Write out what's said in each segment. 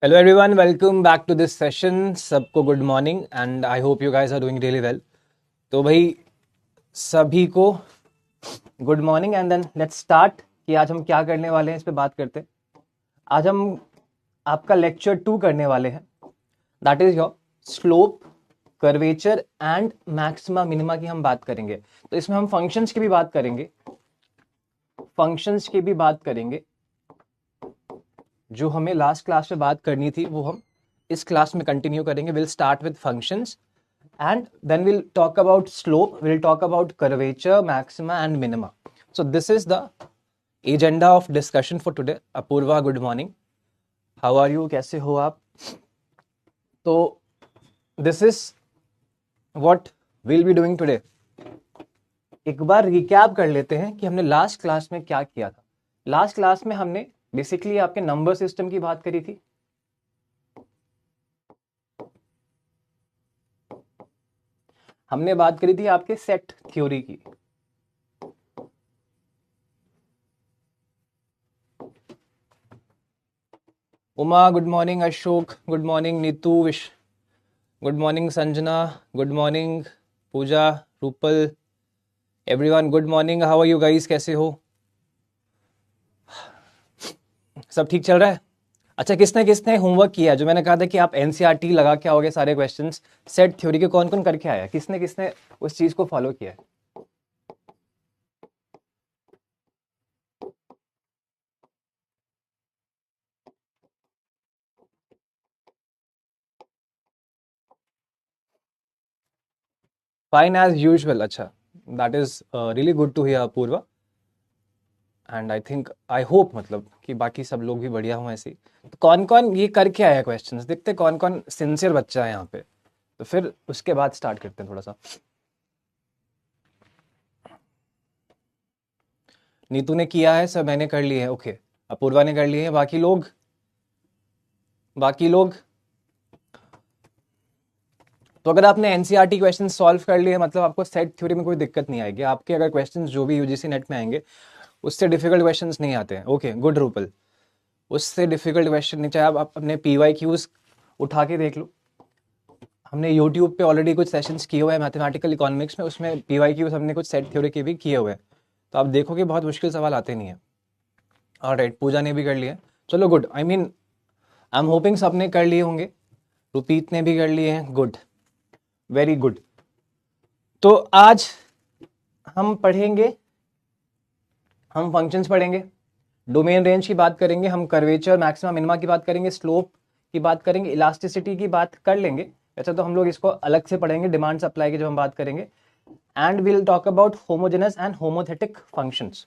Hello everyone, welcome back to this session. सबको good morning and I hope you guys are doing really well. तो भाई सभी को good morning and then let's start कि आज हम क्या करने वाले हैं इस पे बात करते हैं. आज हम आपका लेक्चर 2 करने वाले हैं. That is your slope, curvature and maxima minima की हम बात करेंगे. तो इसमें हम फंक्शंस की भी बात करेंगे जो हमें लास्ट क्लास में बात करनी थी वो हम इस क्लास में कंटिन्यू करेंगे. Will start with functions and then we'll talk about slope, we'll talk about curvature, maxima and minima. So this is the agenda of discussion for today. Apurva, good morning. How are you? कैसे हो आप? तो this is what we'll be doing today. एक बार recap कर लेते हैं कि हमने लास्ट क्लास में क्या किया था. लास्ट क्लास में हमने बेसिकली आपके नंबर सिस्टम की बात करी थी. हमने बात करी थी आपके सेट थ्योरी की. Uma good morning, Ashok good morning, Neetu wish good morning, Sanjana good morning, Pooja, Rupal, everyone good morning. How are you guys, कैसे हो? सब ठीक चल रहा है? अच्छा, किसने किसने होमवर्क किया? जो मैंने कहा था कि आप एनसीईआरटी लगा के आओगे सारे क्वेश्चंस सेट थ्योरी के, कौन कौन करके आया? किसने किसने उस चीज को फॉलो किया है? Fine as usual. अच्छा, that is really good to hear Apoorva. And I think I hope मतलब कि बाकी सब लोग भी बढ़िया हों ऐसे ही. तो कौन कौन ये करके आया क्वेश्चंस, देखते कौन कौन सिंसियर बच्चा है यहाँ पे. तो फिर उसके बाद स्टार्ट करते हैं थोड़ा सा. नीतू ने किया है, सब मैंने कर लिए है. ओके, अपूर्वा ने कर लिए है. बाकी लोग तो अगर आपने एनसीईआरटी क्वेश्चन सॉल्व कर लिए मतलब आपको सेट थ्योरी में कोई दिक्कत नहीं आएगी. आपके अगर क्वेश्चंस जो भी यूजीसी नेट में आएंगे उससे डिफिकल्ट क्वेश्चंस नहीं आते हैं. Okay, good Rupal. उससे डिफिकल्ट क्वेश्चन नहीं, चाहे आप अपने पीवाईक्यूज उठा के देख लो. हमने यूट्यूब पे ऑलरेडी कुछ सेशंस किए हुए हैं मैथमेटिकल इकोनॉमिक्स में, उसमें पीवाईक्यूज हमने कुछ सेट थ्योरी के भी किए हुए हैं. तो आप देखो कि बहुत मुश्किल सवाल आते नहीं है. ऑलराइट, पूजा ने भी कर लिया. चलो good. I mean I am hoping सबने कर लिए होंगे. रुपीत ने भी कर लिए हैं. Good, very good. तो आज हम फंक्शंस पढ़ेंगे, डोमेन रेंज की बात करेंगे, हम कर्वेचर, मैक्सिमा, मिनिमा की बात करेंगे, स्लोप की बात करेंगे, इलास्टिसिटी की बात कर लेंगे. वैसे तो हम लोग इसको अलग से पढ़ेंगे डिमांड सप्लाई की जब हम बात करेंगे. And will talk about homogeneous and homothetic functions.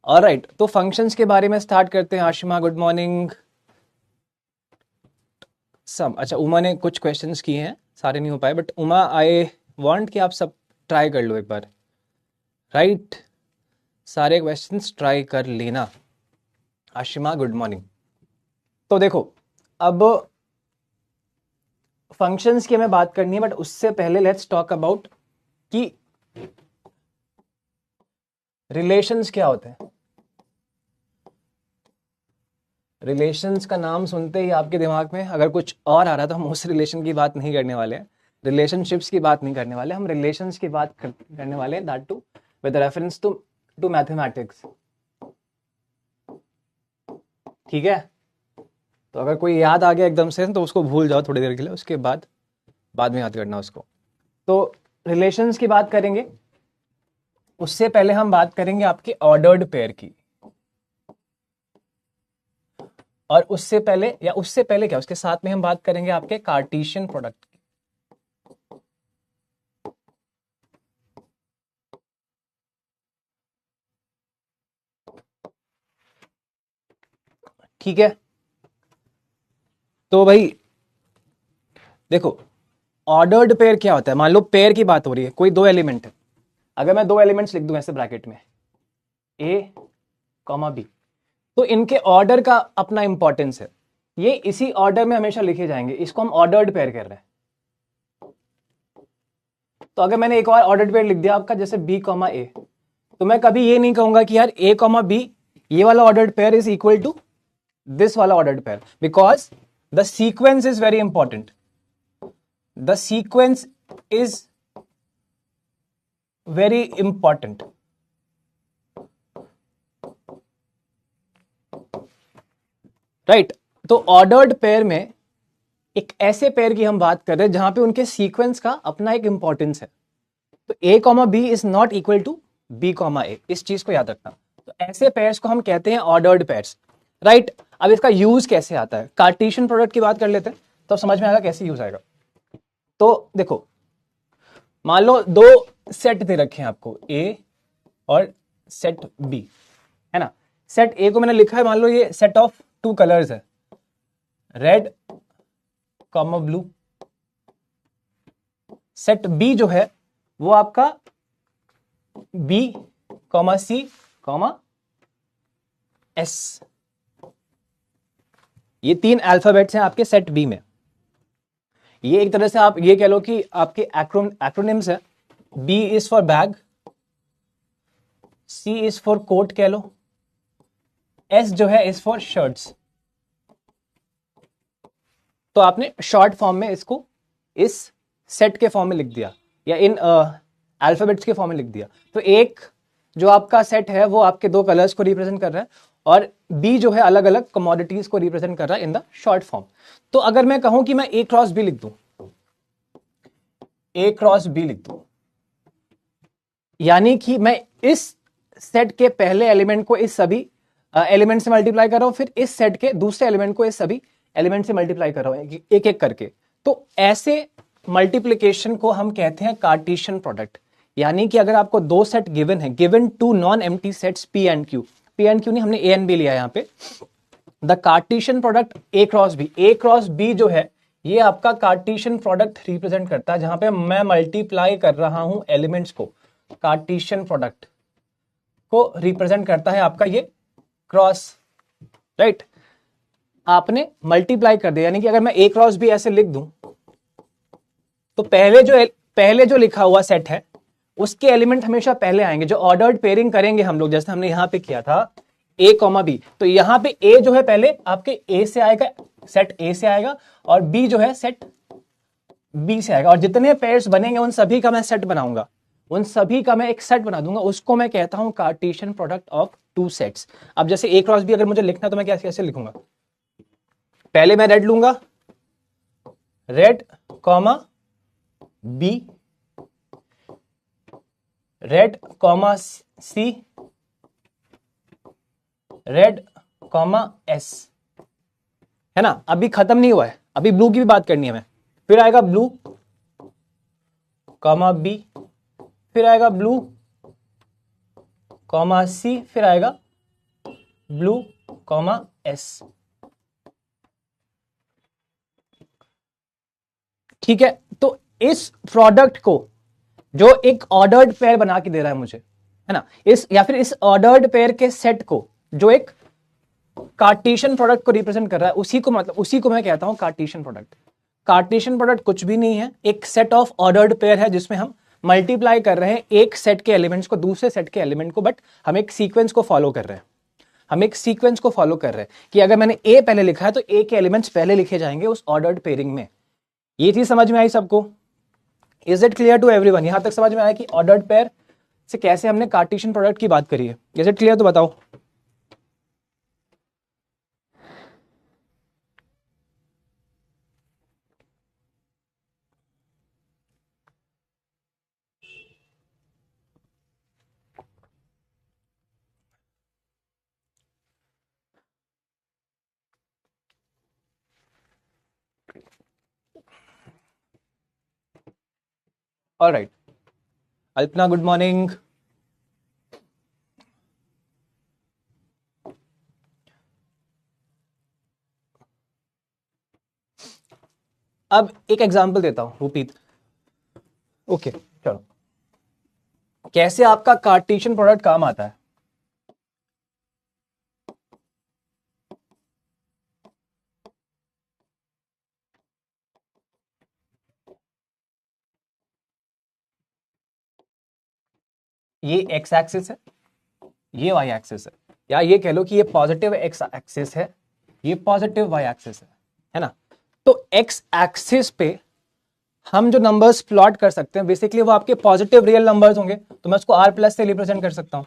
Alright, तो फंक्शंस के बारे में स्टार्ट करते हैं. Ashima good morning. सब अच्छा, उमा ने कुछ क्वेश्चंस किए हैं, सारे नहीं हो पाए, बट उमा आई वांट कि आप सब ट्राई कर लो एक बार. राइट, सारे क्वेश्चंस ट्राई कर लेना. Ashima good morning. तो देखो, अब फंक्शंस की हमें बात करनी है, बट उससे पहले लेट्स टॉक अबाउट कि रिलेशंस क्या होते हैं. रिलेशंस का नाम सुनते ही आपके दिमाग में अगर कुछ और आ रहा है तो हम उस रिलेशन की बात नहीं करने वाले हैं. रिलेशनशिप्स की बात नहीं करने वाले, हम रिलेशंस की बात करने वाले हैं, that too with reference to mathematics. ठीक है? तो अगर कोई याद आ गया एकदम से तो उसको भूल जाओ थोड़ी देर के लिए, उसके बाद में याद करना उसको. तो रिलेशंस की बात करेंगे, उससे पहले हम बात करेंगे आपके ऑर्डर्ड पेयर की. और उससे पहले क्या, उसके साथ में हम बात करेंगे आपके कार्टेशियन प्रोडक्ट की. ठीक है? तो भाई देखो, ऑर्डर्ड पेयर क्या होता है. मान लो पेयर की बात हो रही है, कोई दो एलिमेंट है. अगर मैं दो एलिमेंट्स लिख दूं ऐसे ब्रैकेट में, ए कॉमा बी, तो इनके ऑर्डर का अपना इंपॉर्टेंस है. ये इसी ऑर्डर में हमेशा लिखे जाएंगे, इसको हम ऑर्डर्ड पेयर कर रहे हैं. तो अगर मैंने एक और ऑर्डर्ड पेयर लिख दिया आपका, जैसे बी कॉमा ए, तो मैं कभी ये नहीं कहूंगा कि यार ए कॉमा बी ये वाला ordered pair is equal to this वाला ordered pair, because the sequence is very important, the sequence is very important. Right, तो ऑर्डर्ड पेयर में एक ऐसे पेयर की हम बात कर रहे हैं जहां पे उनके सीक्वेंस का अपना एक इंपॉर्टेंस है। तो a comma B is not equal to b comma A, इस चीज को याद रखना। तो ऐसे पेयर्स को हम कहते हैं ऑर्डर्ड पेयर्स। राइट, अब इसका यूज कैसे आता है, कार्टेशियन प्रोडक्ट की बात कर लेते हैं तो समझ में आएगा कैसे यूज आएगा। तो देखो, मान लो दो सेट दे रखे हैं आपको, a और सेट b, है ना। सेट a को मैंने लिखा है, मान लो ये सेट ऑफ 2 कलर्स है, red comma blue. Set b जो है वो आपका b comma C comma S, ये 3 अल्फाबेट्स हैं आपके सेट बी में। ये एक तरह से आप ये कह लो कि आपके एक्रोनिम्स है। B is for bag, C is for coat कह लो, एस जो है इज फॉर शर्ट्स। तो आपने शॉर्ट फॉर्म में इसको इस सेट के फॉर्म में लिख दिया या इन अल्फाबेट्स के फॉर्म में लिख दिया। तो एक जो आपका सेट है वो आपके 2 कलर्स को रिप्रेजेंट कर रहा है और बी जो है अलग अलग कमोडिटीज को रिप्रेजेंट कर रहा है इन द शॉर्ट फॉर्म। तो अगर मैं कहूं कि मैं ए क्रॉस बी लिख दूं, ए क्रॉस बी लिख दूं, यानी कि मैं इस सेट के पहले एलिमेंट को इस सभी एलिमेंट से मल्टीप्लाई कर रहा हूं, फिर इस सेट के दूसरे एलिमेंट को इस सभी एलिमेंट से मल्टीप्लाई कर रहा हूं एक एक करके। तो ऐसे मल्टीप्लीकेशन को हम कहते हैं कार्टेशियन प्रोडक्ट। यानी कि अगर आपको 2 सेट गिवन है, given 2 non empty sets P and Q नहीं, हमने ए एंड बी लिया है यहां पे। The Cartesian product A cross B जो है ये आपका कार्टेशियन प्रोडक्ट रिप्रेजेंट करता है, जहां पे मैं मल्टीप्लाई कर रहा हूं एलिमेंट्स को। कार्टेशियन प्रोडक्ट को रिप्रेजेंट करता है आपका ये क्रॉस। राइट, आपने मल्टीप्लाई कर दिया, यानी कि अगर मैं ए क्रॉस बी ऐसे लिख दूं तो पहले जो लिखा हुआ सेट है उसके एलिमेंट हमेशा पहले आएंगे। जो ऑर्डर्ड पेयरिंग करेंगे हम लोग, जैसे हमने यहां पे किया था ए कॉमा बी, तो यहां पे ए जो है पहले आपके ए से आएगा, सेट ए से आएगा, और बी जो है सेट बी से आएगा। और जितने पेयर्स बनेंगे उन सभी का मैं सेट बनाऊंगा, उन सभी का मैं एक सेट बना दूंगा, उसको मैं कहता हूं कार्टेशियन प्रोडक्ट ऑफ 2 सेट्स। अब जैसे ए क्रॉस बी अगर मुझे लिखना तो मैं कैसे लिखूंगा, पहले मैं रेड लूंगा, red comma B, red comma C, red comma S, है ना। अभी खत्म नहीं हुआ है, अभी ब्लू की भी बात करनी है हमें। फिर आएगा ब्लू कॉमा बी, फिर आएगा ब्लू कॉमा सी, फिर आएगा ब्लू कॉमा एस। ठीक है, तो इस प्रोडक्ट को जो एक ऑर्डर्ड पेयर बना के दे रहा है मुझे, है ना, इस या फिर इस ऑर्डर्ड पेयर के सेट को जो एक कार्टेशियन प्रोडक्ट को रिप्रेजेंट कर रहा है, उसी को मैं कहता हूं कार्टेशियन प्रोडक्ट। कार्टेशियन प्रोडक्ट कुछ भी नहीं है, एक सेट ऑफ ऑर्डर्ड पेयर है जिसमें हम मल्टीप्लाई कर रहे हैं एक सेट के एलिमेंट्स को दूसरे सेट के एलिमेंट को, बट हम एक सीक्वेंस को फॉलो कर रहे हैं। कि अगर मैंने ए पहले लिखा है तो ए के एलिमेंट्स पहले लिखे जाएंगे उस ऑर्डर्ड पेयरिंग में। ये चीज समझ में आई सबको? Is it clear to everyone? यहां तक समझ में आया कि ऑर्डर्ड पेयर से कैसे हमने कार्टेशियन प्रोडक्ट की बात करी है? Is it clear? तो बताओ। Alright, Alpana good morning. अब एक एग्जांपल देता हूं, रूपीत। ओके चलो, कैसे आपका कार्टेशियन प्रोडक्ट काम आता है। ये एक्स एक्सिस है, ये वाई एक्सिस है, या ये कह लो कि ये पॉजिटिव एक्स एक्सिस है, ये पॉजिटिव वाई एक्सिस है ना। तो एक्स एक्सिस पे हम जो नंबर्स प्लॉट कर सकते हैं बेसिकली वो आपके पॉजिटिव रियल नंबर्स होंगे, तो मैं उसको आर प्लस से रिप्रेजेंट कर सकता हूँ।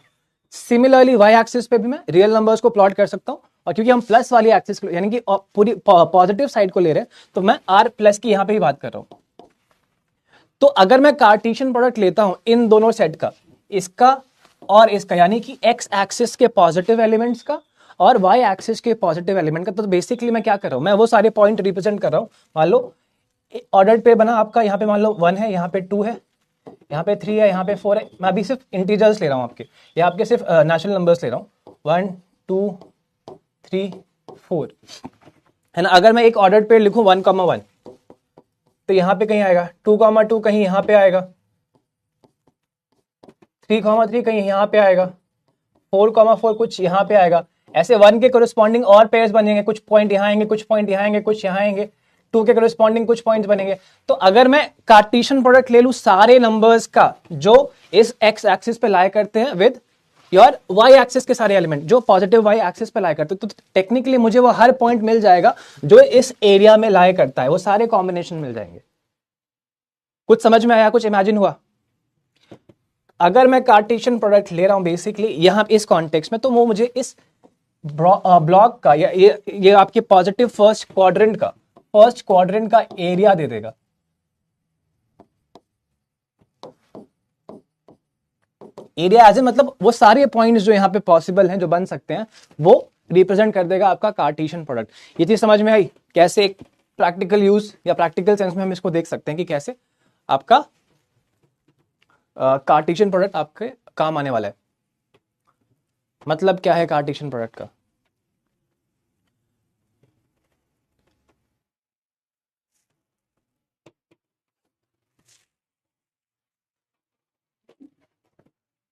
सिमिलरली वाई एक्सिस पे भी मैं रियल नंबर्स को प्लॉट कर सकता हूँ, और क्योंकि हम प्लस वाली एक्सिस यानी कि पूरी पॉजिटिव साइड को ले रहे हैं तो मैं आर प्लस की यहां पे भी बात कर रहा हूं। तो अगर मैं कार्टेशियन प्रोडक्ट लेता हूं इन दोनों सेट का, इसका और इसका, यानी कि एक्स एक्सिस के पॉजिटिव एलिमेंट्स का और वाई एक्सिस के पॉजिटिव एलिमेंट का, तो बेसिकली मैं क्या कर रहा हूं, मैं वो सारे पॉइंट रिप्रेजेंट कर रहा हूं। मान लो ऑर्डर पे बना आपका, यहाँ पे मान लो 1 है, यहाँ पे 2 है, यहाँ पे 3 है, यहाँ पे 4 है। मैं अभी सिर्फ इंटीजर्स ले रहा हूँ आपके, या आपके सिर्फ नेचुरल नंबर्स ले रहा हूँ, 1 2 3 4 है ना। अगर मैं एक ऑर्डर पे लिखूं 1,1 तो यहाँ पे कहीं आएगा, 2,2 कहीं यहाँ पे आएगा, 3,3 कहीं यहाँ पे आएगा, 4,4 कुछ यहाँ पे आएगा। ऐसे 1 के कोरिस्पॉन्डिंग और पेयर्स बनेंगे, कुछ पॉइंट यहाँ आएंगे, कुछ पॉइंट यहाँ आएंगे, कुछ यहाँ आएंगे, 2 के कोरिस्पॉन्डिंग कुछ पॉइंट्स बनेंगे। तो अगर मैं कार्टेशियन प्रोडक्ट ले लूं सारे नंबर्स का जो इस एक्स एक्सिस पे लाई करते हैं विद योर वाई एक्सिस के सारे एलिमेंट जो पॉजिटिव वाई एक्सिस पे लाई करते हैं, तो टेक्निकली मुझे वो हर पॉइंट मिल जाएगा जो इस एरिया में लाई करता है, वो सारे कॉम्बिनेशन मिल जाएंगे। कुछ समझ में आया, कुछ इमेजिन हुआ? अगर मैं कार्टेशियन प्रोडक्ट ले रहा हूं बेसिकली यहां इस कॉन्टेक्स्ट में, तो वो मुझे इस ब्लॉक का या ये आपके पॉजिटिव फर्स्ट क्वाड्रेंट का एरिया दे देगा। एरिया एज ए मतलब वो सारे पॉइंट्स जो यहाँ पे पॉसिबल हैं, जो बन सकते हैं, वो रिप्रेजेंट कर देगा आपका कार्टेशियन प्रोडक्ट। ये चीज समझ में आई? कैसे एक प्रैक्टिकल यूज या प्रैक्टिकल सेंस में हम इसको देख सकते हैं कि कैसे आपका कार्टेशियन प्रोडक्ट आपके काम आने वाला है। मतलब क्या है कार्टेशियन प्रोडक्ट का?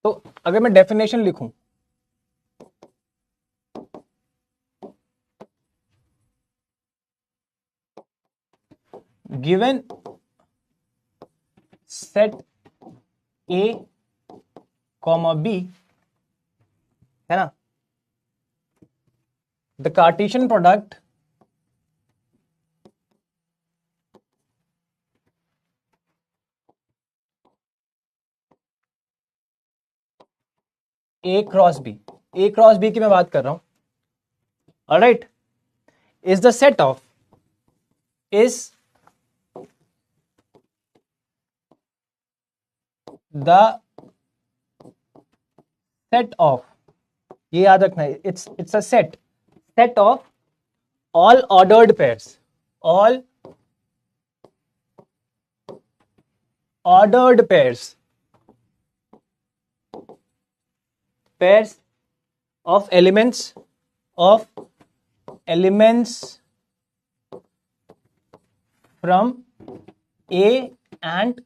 तो अगर मैं डेफिनेशन लिखूं, given set A comma B है ना, the Cartesian product A cross B की मैं बात कर रहा हूं, all right, is the set of ये याद रखना है, it's a set of all ordered pairs of elements from A and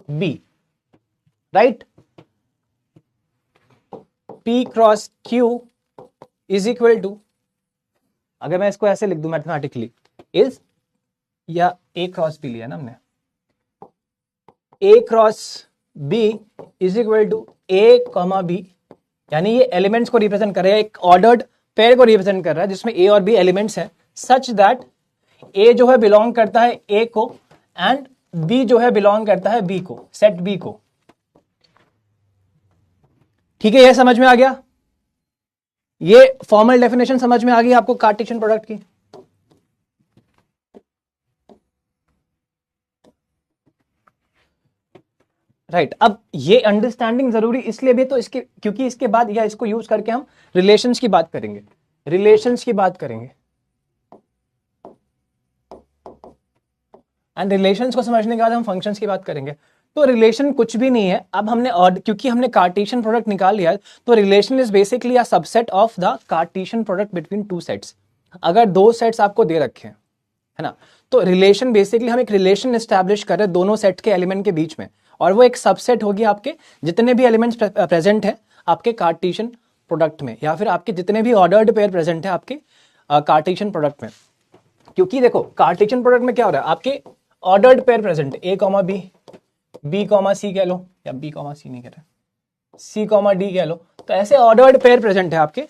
B, right? P cross Q is equal to, अगर मैं इसको ऐसे लिख दूं मैथमेटिकली, इज, या A क्रॉस B लिया ना हमने, A cross B is equal to A comma B, यानी ये एलिमेंट्स को रिप्रेजेंट कर रहा है, एक ऑर्डर्ड पेयर को रिप्रेजेंट कर रहा है जिसमें A और B एलिमेंट्स हैं, सच दैट A जो है बिलोंग करता है A को एंड B जो है बिलोंग करता है B को, सेट B को। ठीक है, ये समझ में आ गया? ये फॉर्मल डेफिनेशन समझ में आ गई आपको कार्टेशियन प्रोडक्ट की? राइट, अब ये अंडरस्टैंडिंग जरूरी इसलिए भी तो क्योंकि इसके बाद या इसको यूज करके हम रिलेशंस की बात करेंगे, एंड रिलेशंस को समझने के बाद हम फंक्शंस की बात करेंगे। तो रिलेशन कुछ भी नहीं है, अब हमने क्योंकि हमने कार्टेशियन प्रोडक्ट निकाल लिया है, तो relation is basically a subset of the Cartesian product between two sets. अगर दो सेट्स आपको दे रखे हैं, है ना, तो रिलेशन बेसिकली हम एक रिलेशन एस्टैब्लिश कर रहे हैं दोनों सेट के एलिमेंट के बीच में, और वो एक सबसेट होगी आपके जितने भी एलिमेंट्स प्रेजेंट है आपके कार्टेशियन प्रोडक्ट में, या फिर आपके जितने भी ऑर्डर्ड पेयर प्रेजेंट है आपके कार्टेशियन प्रोडक्ट में। क्योंकि देखो कार्टेशियन प्रोडक्ट में क्या हो रहा है, आपके ऑर्डर्ड पेयर प्रेजेंट, ए कॉमा बी, बी कॉमा सी कह लो, या बी कॉमा सी नहीं कह रहे, सी कॉमा डी कह लो, तो ऐसे ऑर्डर्ड पेयर प्रेजेंट है आपके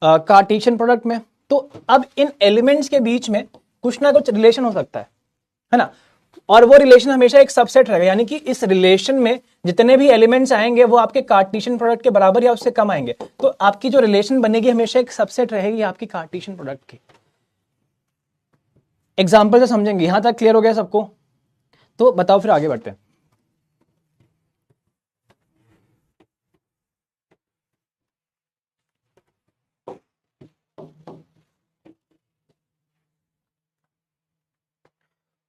कार्टेशियन प्रोडक्ट में। तो अब इन एलिमेंट्स के बीच में कुछ ना कुछ रिलेशन हो सकता है ना, और वो रिलेशन हमेशा एक सबसेट रहेगा, यानी कि इस रिलेशन में जितने भी एलिमेंट्स आएंगे वो आपके कार्टेशियन प्रोडक्ट के बराबर या उससे कम आएंगे, तो आपकी जो रिलेशन बनेगी हमेशा एक सबसेट रहेगी आपकी कार्टेशियन प्रोडक्ट की। एग्जाम्पल से समझेंगे, यहां तक क्लियर हो गया सबको? तो बताओ फिर आगे बढ़ते हैं।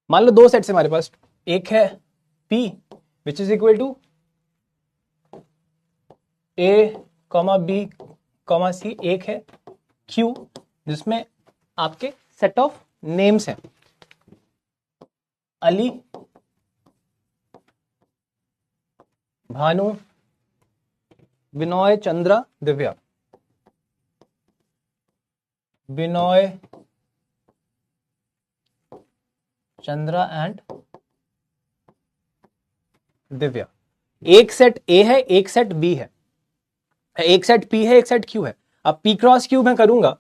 मान लो दो सेट्स हमारे पास, एक है P which is equal to A, B, C, एक है Q जिसमें आपके सेट ऑफ नेम्स हैं, अली, भानु, बिनॉय, चंद्रा, दिव्या। बिनॉय, चंद्रा एंड दिव्या। एक सेट A है, एक सेट B है, एक सेट P है, एक सेट Q है। अब P क्रॉस Q मैं करूंगा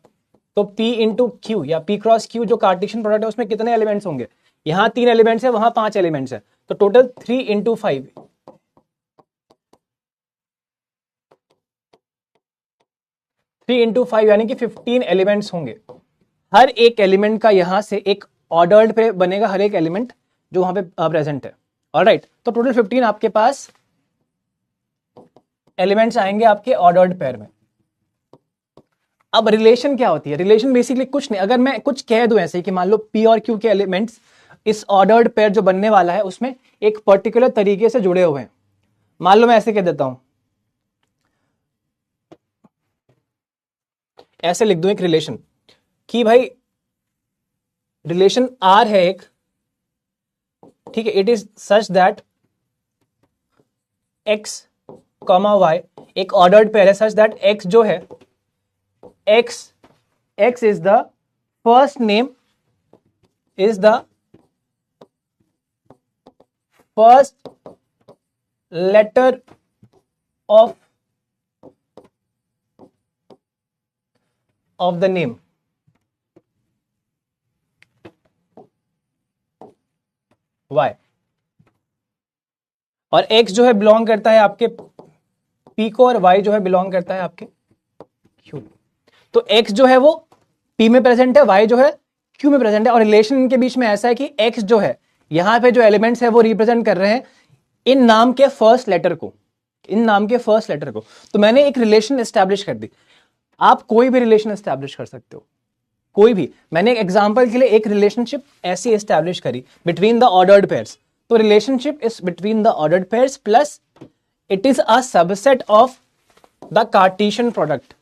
तो P इंटू Q या P क्रॉस Q जो कार्टेशियन प्रोडक्ट है उसमें कितने एलिमेंट्स होंगे? यहां 3 एलिमेंट्स है, वहां 5 एलिमेंट्स है, तो टोटल 3 इंटू 5, 3 इंटू 5 यानी कि 15 एलिमेंट्स होंगे। हर एक एलिमेंट का यहां से एक ऑर्डर्ड पे बनेगा, हर एक एलिमेंट जो वहां पे प्रेजेंट है। ऑलराइट, तो टोटल 15 आपके पास एलिमेंट्स आएंगे आपके ऑर्डर्ड पेयर में। अब रिलेशन क्या होती है? रिलेशन बेसिकली कुछ नहीं, अगर मैं कुछ कह दूं ऐसे कि मान लो P और Q के एलिमेंट्स इस ऑर्डर्ड पेयर जो बनने वाला है उसमें एक पर्टिकुलर तरीके से जुड़े हुए हैं। मान लो मैं ऐसे कह देता हूं, ऐसे लिख दूं एक रिलेशन कि भाई रिलेशन R है एक, ठीक है, it is such that X, Y एक ऑर्डर्ड पेयर है, सच दैट X जो है X is the first name, is the first letter of the name. Y और X जो है बिलोंग करता है आपके P को और Y जो है बिलोंग करता है आपके Q। तो X जो है वो P में प्रेजेंट है, Y जो है Q में प्रेजेंट है, और रिलेशन इनके बीच में ऐसा है कि X जो है यहां पे जो एलिमेंट्स है वो रिप्रेजेंट कर रहे हैं इन नाम के फर्स्ट लेटर को, इन नाम के फर्स्ट लेटर को। तो मैंने एक रिलेशन एस्टैब्लिश कर दी। आप कोई भी रिलेशन एस्टैब्लिश कर सकते हो, कोई भी। मैंने एक एग्जांपल के लिए एक रिलेशनशिप ऐसी एस्टैब्लिश करी बिटवीन द ऑर्डर्ड पेयर्स। तो relationship is between the ordered pairs plus it is a subset of the Cartesian product.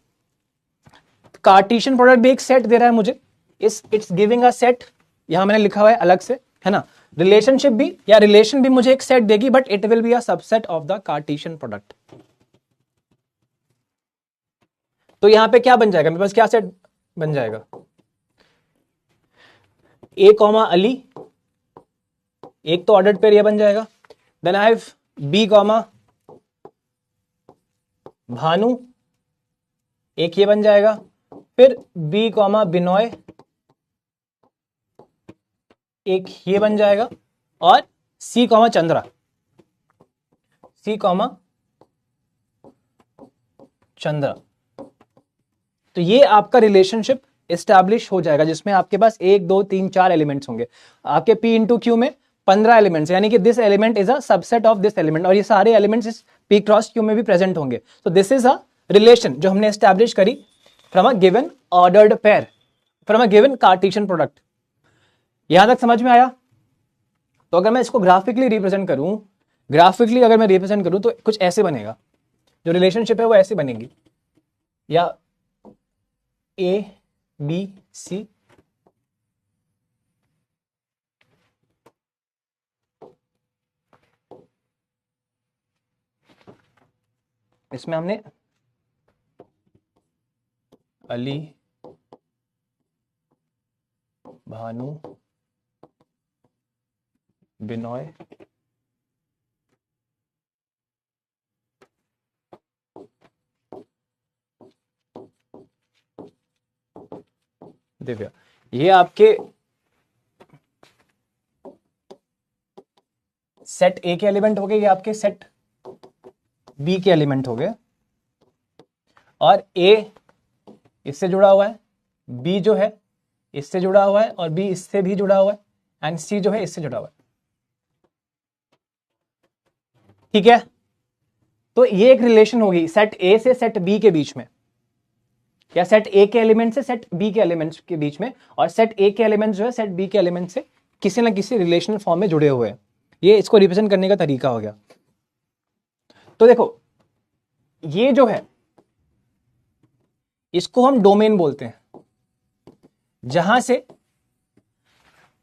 Cartesian product भी एक सेट दे रहा है मुझे, इट्स गिविंग अ सेट, यहां मैंने लिखा हुआ है अलग से, है ना। रिलेशनशिप भी या रिलेशन भी मुझे एक सेट देगी, but it will be a subset of the Cartesian product. तो यहां पे क्या बन जाएगा मेरे पास, क्या सेट बन जाएगा? A कॉमा अली, एक तो ऑर्डर्ड पेयर ये बन जाएगा। Then I have B comma Bhanu, एक ये बन जाएगा। फिर B कॉमा बिनॉय, एक ये बन जाएगा। और C comma Chandra, C comma Chandra. तो ये आपका रिलेशनशिप एस्टैब्लिश हो जाएगा जिसमें आपके पास 1 2 3 4 एलिमेंट्स होंगे। आपके P इंटू Q में 15 एलिमेंट्स, यानी कि this element is a subset of this element, और ये सारे एलिमेंट्स इस P क्रॉस Q में भी प्रेजेंट होंगे। तो दिस इज अ रिलेशन जो हमने एस्टैब्लिश करी from a given ordered pair, from a given Cartesian product. यहां तक समझ में आया? तो अगर मैं इसको ग्राफिकली रिप्रेजेंट करूं, ग्राफिकली अगर मैं रिप्रेजेंट करूं तो कुछ ऐसे बनेगा, जो रिलेशनशिप है वो ऐसे बनेगी, या A B C, इसमें हमने अली, भानु, बिनॉय, दिव्या, ये आपके सेट ए के एलिमेंट हो गए, ये आपके सेट बी के एलिमेंट हो गए, और ए इससे जुड़ा हुआ है, बी जो है इससे जुड़ा हुआ है, और बी इससे भी जुड़ा हुआ है, एंड सी जो है इससे जुड़ा हुआ है। ठीक है, तो ये एक रिलेशन होगी सेट ए से सेट बी के बीच में, या सेट ए के एलिमेंट से सेट बी के एलिमेंट्स के बीच में, और सेट ए के एलिमेंट जो है सेट बी के एलिमेंट से किसी ना किसी रिलेशनल फॉर्म में जुड़े हुए हैं। ये इसको रिप्रेजेंट करने का तरीका हो गया। तो देखो ये जो है इसको हम डोमेन बोलते हैं, जहां से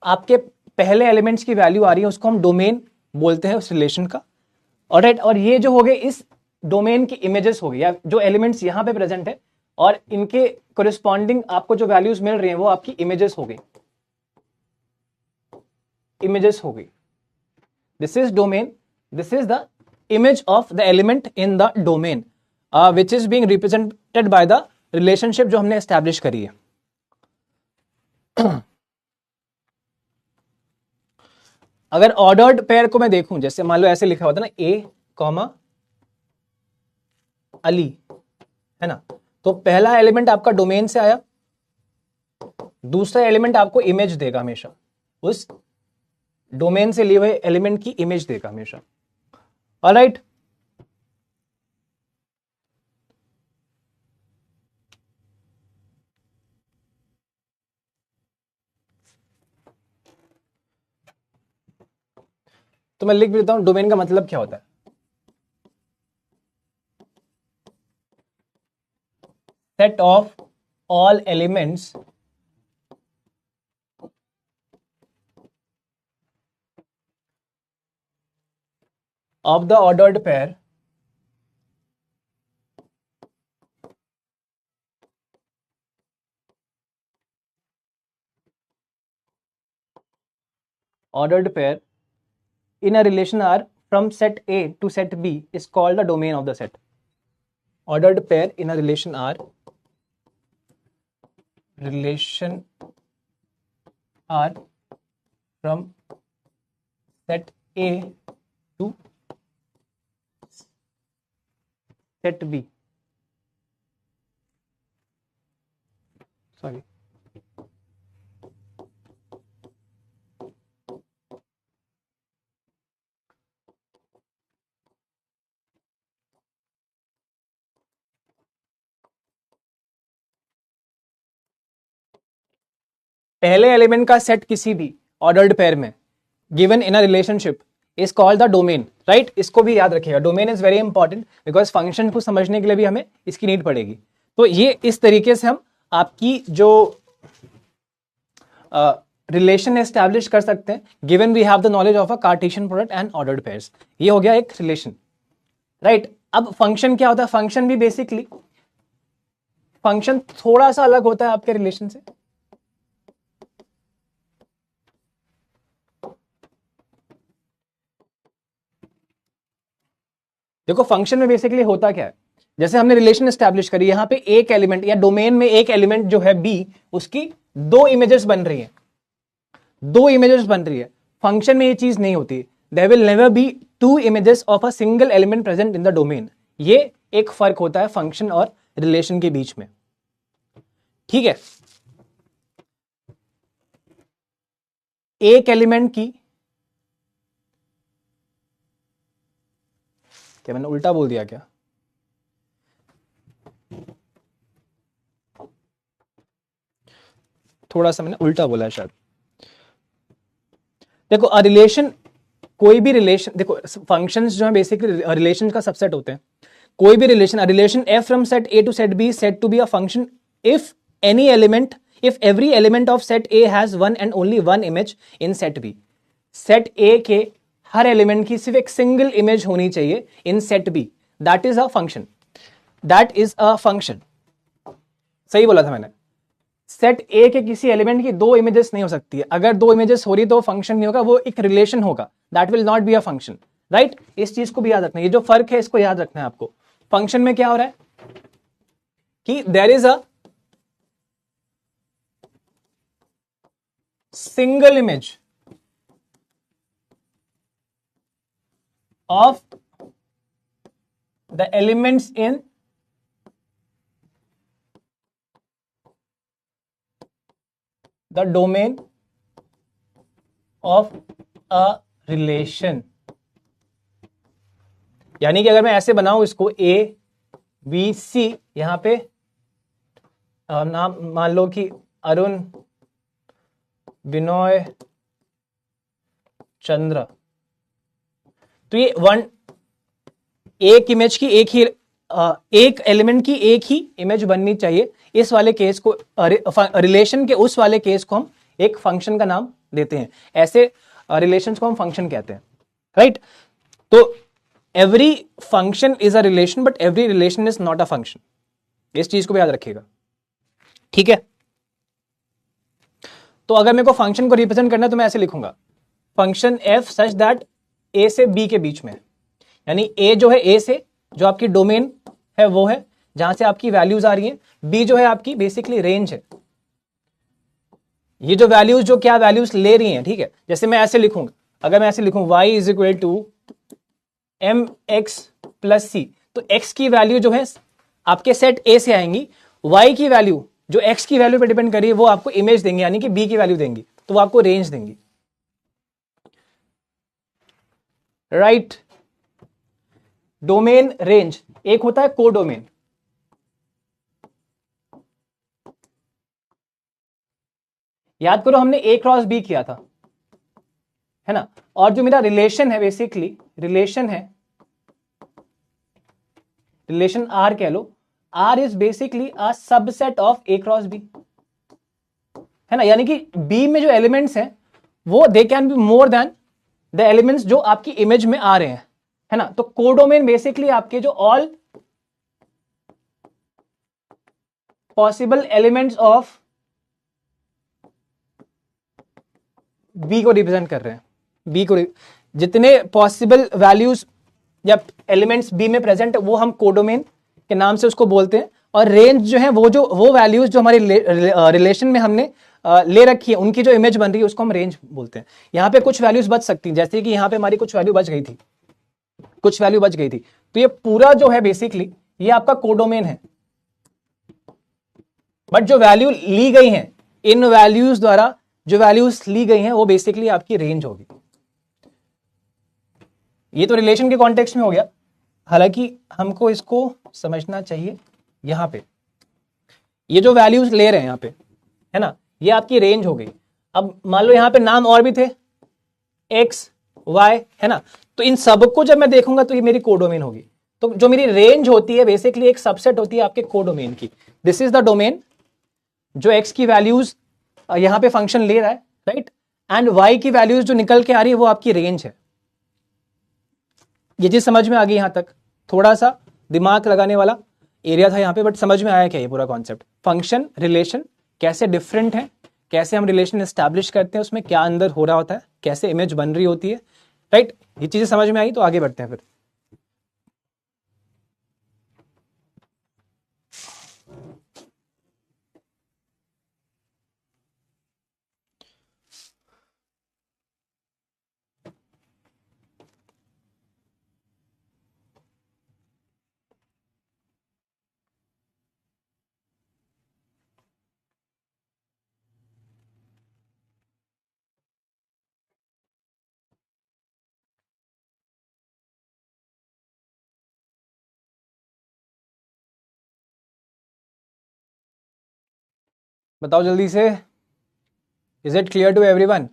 आपके पहले एलिमेंट्स की वैल्यू आ रही है उसको हम डोमेन बोलते हैं उस रिलेशन का। ऑलराइट, और ये जो हो गए इस डोमेन की इमेजेस हो गई, या जो एलिमेंट्स यहां पे प्रेजेंट है और इनके कोरिस्पॉन्डिंग आपको जो वैल्यूज मिल रही हैं वो आपकी इमेजेस हो गई, इमेजेस हो गई। This is domain, this is the image of the element in the domain which is being represented by the relationship जो हमने establish करी है। अगर ऑर्डर्ड पेयर को मैं देखूं, जैसे मान लो ऐसे लिखा होता है ना ए कॉमा अली, है ना, तो पहला एलिमेंट आपका डोमेन से आया, दूसरा एलिमेंट आपको इमेज देगा हमेशा, उस डोमेन से लिए हुए एलिमेंट की इमेज देगा हमेशा। ऑलराइट, तो मैं लिख भी देता हूं डोमेन का मतलब क्या होता है। Set of all elements of the ordered pair in a relation R from set A to set B is called the domain of the set. Ordered pair in a relation R from set A to set B. Sorry. पहले element का set किसी भी ordered pair में given in a relationship is called the domain. Right, इसको भी याद रखिएगा, domain is very important because function को समझने के लिए भी हमें इसकी नीड पड़ेगी। तो ये इस तरीके से हम आपकी जो रिलेशन एस्टैब्लिश कर सकते हैं given we have the knowledge of a Cartesian product and ordered pairs. ये हो गया एक रिलेशन। राइट, अब फंक्शन क्या होता है? फंक्शन भी बेसिकली, फंक्शन थोड़ा सा अलग होता है आपके रिलेशन से। देखो फंक्शन में बेसिकली होता क्या है, जैसे हमने रिलेशन एस्टैब्लिश करी, यहां पे एक एलिमेंट या डोमेन में एक एलिमेंट जो है बी, उसकी दो इमेजेस बन रही है, दो इमेजेस बन रही है। फंक्शन में ये चीज नहीं होती, there will never be two images of a single element present in the domain. ये एक फर्क होता है फंक्शन और रिलेशन के बीच में। ठीक है, एक एलिमेंट की, क्या मैंने उल्टा बोल दिया क्या? थोड़ा सा मैंने उल्टा बोला है शायद। देखो रिलेशन, कोई भी रिलेशन, देखो फंक्शंस जो है बेसिकली रिलेशन का सबसेट होते हैं। कोई भी relation, relation F from set A to set B said to be a function if any element, if every element of set A has one and only one image in set B. Set A के हर element की सिर्फ एक single image होनी चाहिए in set B, that is a function, that is a function. सही बोला था मैंने। सेट ए के किसी एलिमेंट की दो इमेजेस नहीं हो सकती है। अगर दो इमेजेस हो रही तो फंक्शन नहीं होगा, वो एक रिलेशन होगा, that will not be a function. Right, इस चीज को भी याद रखना है, ये जो फर्क है इसको याद रखना है आपको। फंक्शन में क्या हो रहा है कि there is a single image of the elements in the domain of a relation. यानी कि अगर मैं ऐसे बनाऊं इसको ए बी सी, यहां पे नाम मान लो कि अरुण, विनय, चंद्र, तो ये एक इमेज की एक एलिमेंट की एक ही इमेज बननी चाहिए। इस वाले केस को रिलेशन के उस वाले केस को हम एक फंक्शन का नाम देते हैं। ऐसे रिलेशंस को हम फंक्शन कहते हैं, राइट। तो every function is a relation but every relation is not a function. इस चीज को भी याद रखिएगा, ठीक है। तो अगर मेरे को फंक्शन को रिप्रेजेंट करना है तो मैं ऐसे लिखूंगा, फंक्शन एफ सच दैट ए से बी के बीच में, यानी ए जो है ए से जो आपकी डोमेन है वो है जहां से आपकी वैल्यूज आ रही हैं, बी जो है आपकी बेसिकली रेंज है। ये जो वैल्यूज जो क्या वैल्यूज ले रही हैं, ठीक है। जैसे मैं ऐसे लिखूंगा, अगर मैं ऐसे लिखूं y is equal to M X plus C, तो x की वैल्यू जो है आपके सेट A से आएंगी, y की वैल्यू जो x की वैल्यू पे डिपेंड करिए वो आपको इमेज देंगे, यानी कि b की वैल्यू देंगी, तो वो आपको रेंज देंगी, राइट। डोमेन रेंज, एक होता है कोडोमेन। याद करो हमने A क्रॉस B किया था, है ना। और जो मेरा रिलेशन है बेसिकली रिलेशन R कह लो, R is basically a subset of A cross B, है ना। यानी कि B में जो एलिमेंट्स हैं वो they can be more than the elements जो आपकी इमेज में आ रहे हैं, है ना। तो कोडोमेन बेसिकली आपके जो all possible elements of B को रिप्रेजेंट कर रहे हैं। बी को जितने पॉसिबल वैल्यूज या एलिमेंट्स बी में प्रेजेंट वो हम कोडोमेन के नाम से उसको बोलते हैं। और रेंज जो है वो वैल्यूज जो हमारे रिलेशन में हमने ले रखी है उनकी जो इमेज बन रही है उसको हम रेंज बोलते हैं। यहां पे कुछ वैल्यूज बच सकती हैं, जैसे कि यहां पे हमारी कुछ वैल्यू बच गई थी, तो ये पूरा जो है बेसिकली ये आपका कोडोमेन है। बट जो वैल्यू ली गई है इन वैल्यूज द्वारा, जो वैल्यूज ली गई हैं वो बेसिकली आपकी रेंज होगी। ये तो रिलेशन के कॉन्टेक्स्ट में हो गया, हालांकि हमको इसको समझना चाहिए। यहां पे ये जो वैल्यूज ले रहे हैं यहां पे, है ना, ये आपकी रेंज हो गई। अब मान लो यहां पे नाम और भी थे x y, है ना, तो इन सबको जब मैं देखूंगा तो ये मेरी कोडोमेन होगी। तो जो मेरी रेंज होती है बेसिकली एक सबसेट होती है आपके कोडोमेन की। दिस इज द डोमेन जो x की वैल्यूज यहां पे फंक्शन ले रहा है, राइट, एंड y की वैल्यूज जो निकल के आ रही है वो आपकी रेंज है। ये चीज समझ में आ गई? यहां तक थोड़ा सा दिमाग लगाने वाला एरिया था यहां पे, बट समझ में आया क्या ये पूरा कॉन्सेप्ट? फंक्शन रिलेशन कैसे डिफरेंट है, कैसे हम रिलेशन एस्टैब्लिश करते हैं, उसमें क्या अंदर हो रहा होता है, कैसे इमेज बन रही होती है, राइट। ये चीजें समझ में आई तो आगे बढ़ते हैं फिर। बताओ जल्दी से, is it clear to everyone?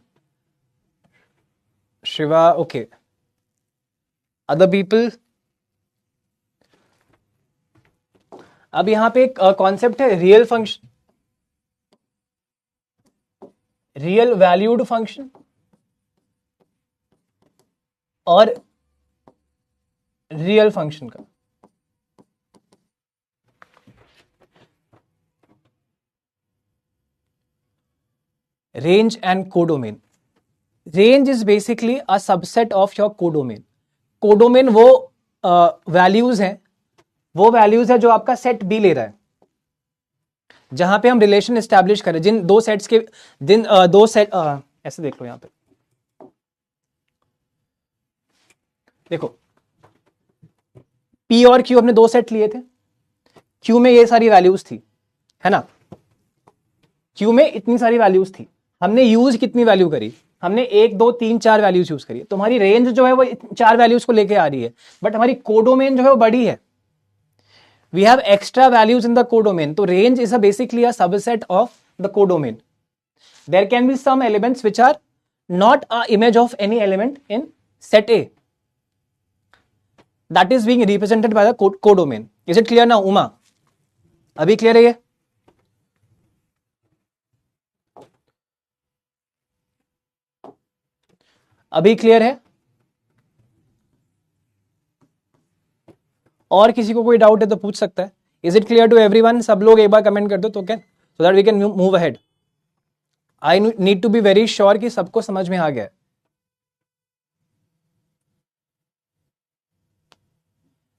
Shiva, okay, other people? अब यहां पे एक कॉन्सेप्ट है real function, real valued function और रियल फंक्शन का। Range and codomain. Range is basically a subset of your codomain. Codomain वो वैल्यूज हैं, वो वैल्यूज है जो आपका सेट बी ले रहा है, जहां पे हम रिलेशन एस्टैब्लिश करें। जिन दो सेट्स के दो सेट ऐसे देख लो, यहां पे देखो, P और Q हमने 2 सेट लिए थे, Q में ये सारी वैल्यूज थी, है ना, Q में इतनी सारी वैल्यूज थी, हमने यूज कितनी वैल्यू करी, हमने 1 2 3 4 वैल्यूज यूज करी, तो हमारी रेंज जो है वो 4 वैल्यूज को लेके आ रही है, बट हमारी कोडोमेन जो है वो बड़ी है, we have extra values in the codomain, तो range is basically a subset of the codomain. There can be some elements which are not a image of any element in set A, that is being represented by the codomain. Is it clear now Uma? अभी clear है ये? अभी clear है? और किसी को कोई doubt है तो पूछ सकता है. Is it clear to everyone? सब लोग एक बार कमेंट कर दो तो can, so that we can move ahead. I need to be very sure कि सबको समझ में आ गया है.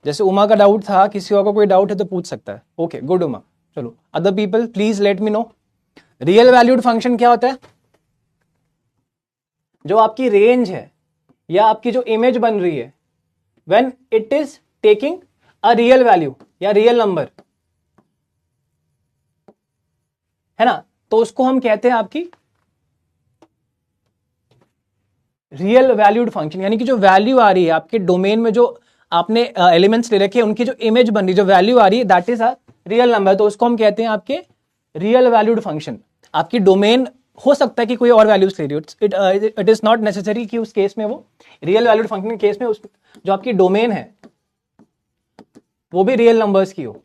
जैसे उमा का डाउट था, किसी और को कोई डाउट है तो पूछ सकता है. Okay good Uma. चलो other people please let me know. Real valued function क्या होता है? जो आपकी रेंज है या आपकी जो इमेज बन रही है, when it is taking a real value या रियल नंबर, है ना, तो उसको हम कहते हैं आपकी रियल वैल्यूड फंक्शन. यानी कि जो वैल्यू आ रही है आपके डोमेन में, जो आपने एलिमेंट्स ले रखे हैं, उनकी जो इमेज बन रही है, जो वैल्यू आ रही है, that is a real number, तो उसको हम कहते हैं आपके रियल वैल्यूड फंक्शन. आपकी डोमेन हो सकता है कि कोई और वैल्यूज ले रही हो, इट इज नॉट नेसेसरी कि उस केस में वो रियल वैल्यूड फंक्शन के केस में जो आपकी डोमेन है वो भी रियल नंबर्स की हो,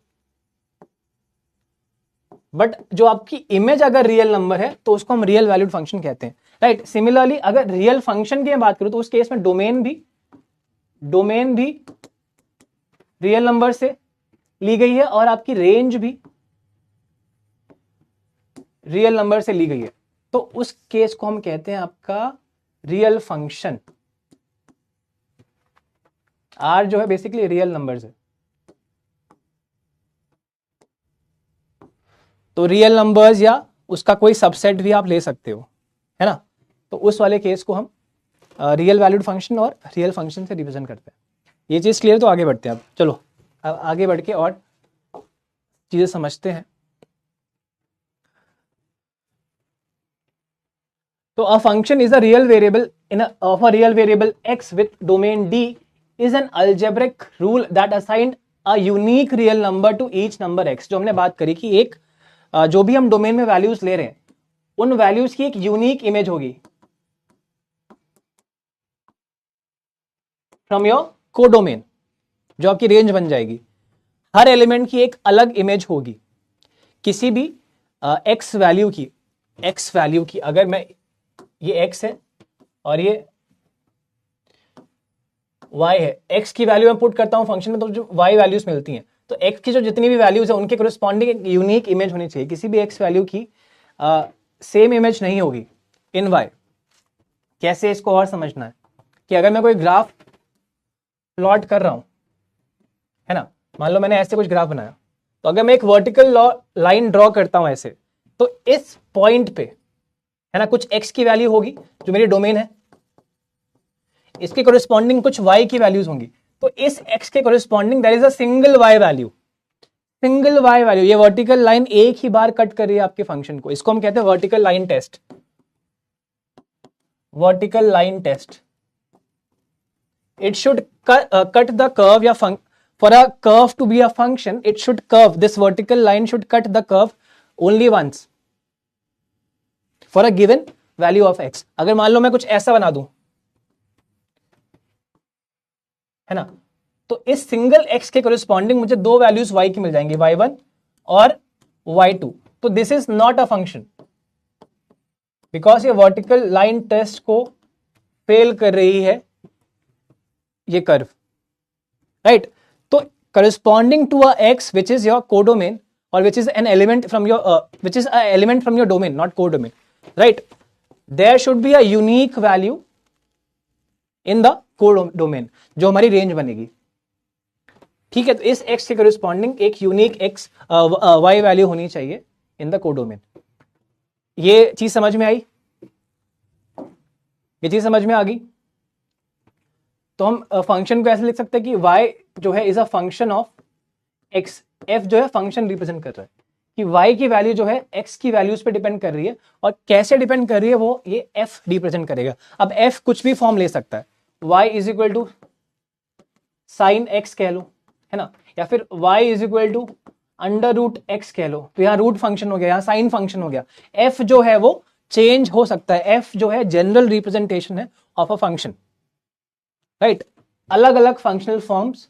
बट जो आपकी इमेज अगर रियल नंबर है तो उसको हम रियल वैल्यूड फंक्शन कहते हैं, राइट. सिमिलरली अगर रियल फंक्शन की बात करूं तो उस केस में डोमेन भी रियल नंबर से ली गई है और आपकी रेंज भी रियल नंबर से ली गई है, तो उस केस को हम कहते हैं आपका रियल फंक्शन. आर जो है बेसिकली रियल नंबर्स है, तो रियल नंबर्स या उसका कोई सबसेट भी आप ले सकते हो, है ना. तो उस वाले केस को हम रियल वैल्यूड फंक्शन और रियल फंक्शन से रिप्रेजेंट करते हैं. ये चीज क्लियर? तो आगे बढ़ते हैं अब. चलो अब आगे बढ़ के और चीजें समझते हैं. तो अ function is a real variable of a real variable x with domain d is an algebraic rule that assigned a unique real number two each number x. जो हमने बात करी कि एक जो भी हम डोमेन में वैल्यूज ले रहे हैं, उन वैल्यूज की एक यूनिक इमेज होगी फ्रॉम योर कोडोमेन, जो आपकी रेंज बन जाएगी. हर एलिमेंट की एक अलग इमेज होगी किसी भी एक्स वैल्यू की. अगर मैं ये एक्स है और ये वाई है, एक्स की वैल्यू मैं पुट करता हूं फंक्शन में तो जो वाई वैल्यूज मिलती हैं, तो एक्स की जो जितनी भी वैल्यूज है उनके कोरिस्पॉन्डिंग एक यूनिक इमेज होनी चाहिए. किसी भी एक्स वैल्यू की सेम इमेज नहीं होगी इन वाई. कैसे इसको और समझना है कि अगर मैं कोई ग्राफ प्लॉट कर रहा हूं, है ना, मान लो मैंने ऐसे कुछ ग्राफ बनाया, तो अगर मैं एक वर्टिकल लाइन ड्रॉ करता हूं ऐसे, तो इस पॉइंट पे, है ना, कुछ x की वैल्यू होगी जो मेरी डोमेन है, इसके कोरिस्पॉन्डिंग कुछ y की वैल्यूज होंगी, तो इस x के corresponding there is a single y value. ये वर्टिकल लाइन एक ही बार कट कर रही है आपके फंक्शन को. इसको हम कहते हैं vertical line test. It should cut the curve या for a curve to be a function, it should curve, this vertical line should cut the curve only once for a given value of x. अगर मान लो मैं कुछ ऐसा बना दूं, है ना, तो इस सिंगल x के कोरिस्पॉन्डिंग मुझे दो वैल्यूज y की मिल जाएंगी, y1 और y2. तो this is not a function because ये वर्टिकल लाइन टेस्ट को फेल कर रही है ये कर्व, राइट. तो corresponding to a x which is your codomain or which is an element from your which is a element from your domain, not codomain, right, there should be a unique value in the codomain जो हमारी range बनेगी. ठीक है, तो इस x के corresponding एक unique x y value होनी चाहिए इन द कोडोमेन. ये चीज समझ में आई? ये चीज समझ में आ गई? तो हम फंक्शन को ऐसे लिख सकते हैं कि y जो है is a function of x, f जो है फंक्शन रिप्रेजेंट कर रहा है कि y की वैल्यू जो है x की वैल्यूज पे डिपेंड कर रही है, और कैसे डिपेंड कर रही है वो ये f रिप्रेजेंट करेगा। अब f कुछ भी फॉर्म ले सकता है, y is equal to sine x कह लो, है ना, या फिर y is equal to under root x कह लो, तो यहाँ रूट फंक्शन हो गया, यहाँ साइन फंक्शन हो गया। f जो है वो चेंज हो सकता है, f जो है जनरल रिप्रेजेंटेशन है ऑफ अ फंक्शन, राइट। अलग अलग फंक्शनल फॉर्म्स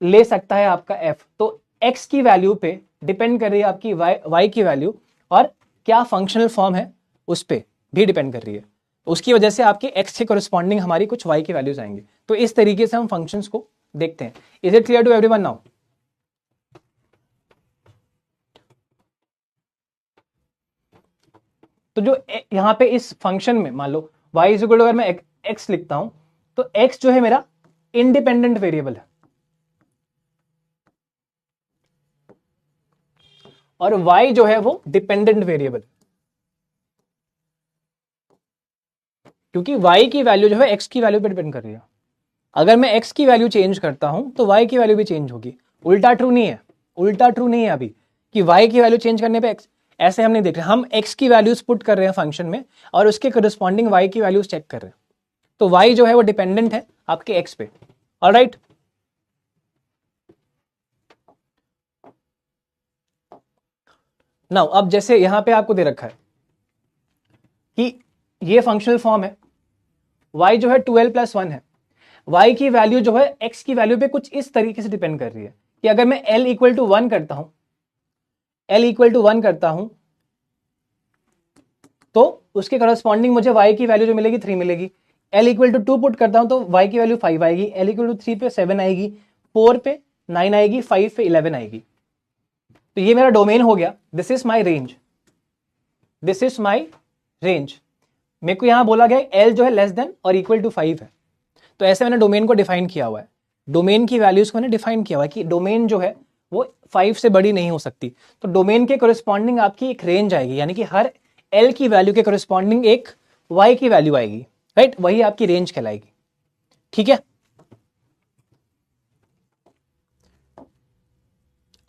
ले सकता है आपका f। तो x की वैल्यू पे डिपेंड कर रही है आपकी y की वैल्यू, और क्या फंक्शनल फॉर्म है उस पे भी डिपेंड कर रही है। उसकी वजह से आपके x के कोरिस्पॉन्डिंग हमारी कुछ y की वैल्यूज आएंगे। तो इस तरीके से हम फंक्शंस को देखते हैं। Is it clear to everyone now? तो जो यहां पे इस फंक्शन में मान लो y इज इक्वल टू, अगर मैं x लिखता हूं तो x जो है मेरा इंडिपेंडेंट वेरिएबल है, और y जो है वो डिपेंडेंट वेरिएबल, क्योंकि y की वैल्यू जो है x की वैल्यू पे डिपेंड कर रही है। अगर मैं x की वैल्यू चेंज करता हूं तो y की वैल्यू भी चेंज होगी। उल्टा ट्रू नहीं है, उल्टा ट्रू नहीं है अभी कि y की वैल्यू चेंज करने पे x, ऐसे हम नहीं देख रहे, हम x की वैल्यूज पुट कर रहे हैं फंक्शन में और उसके करस्पॉन्डिंग y की वैल्यूज चेक कर रहे हैं। तो y जो है वो डिपेंडेंट है आपके x पे। ऑलराइट, नाउ अब जैसे यहां पे आपको दे रखा है कि ये फंक्शनल फॉर्म है, y जो है 2l+1 है, y की वैल्यू जो है x की वैल्यू पे कुछ इस तरीके से डिपेंड कर रही है कि अगर मैं l इक्वल टू 1 करता हूं, l इक्वल टू 1 करता हूं तो उसके करस्पॉन्डिंग मुझे y की वैल्यू जो मिलेगी 3 मिलेगी। l इक्वल टू 2 पुट करता हूं तो y की वैल्यू 5 आएगी, l इक्वल टू 3 पे 7 आएगी, 4 पे 9 आएगी, 5 पे 11 आएगी। तो ये मेरा डोमेन हो गया, this is my range, this is my range. मेरे को यहां बोला गया l जो है लेस देन और इक्वल टू 5 है, तो ऐसे मैंने डोमेन को डिफाइन किया हुआ है। डोमेन की वैल्यूज को मैंने डिफाइन किया हुआ है कि डोमेन जो है वो 5 से बड़ी नहीं हो सकती। तो डोमेन के कोरिस्पॉन्डिंग आपकी एक रेंज आएगी, यानी कि हर l की वैल्यू के कोरिस्पॉन्डिंग एक y की वैल्यू आएगी, राइट, वही आपकी रेंज कहलाएगी। ठीक है,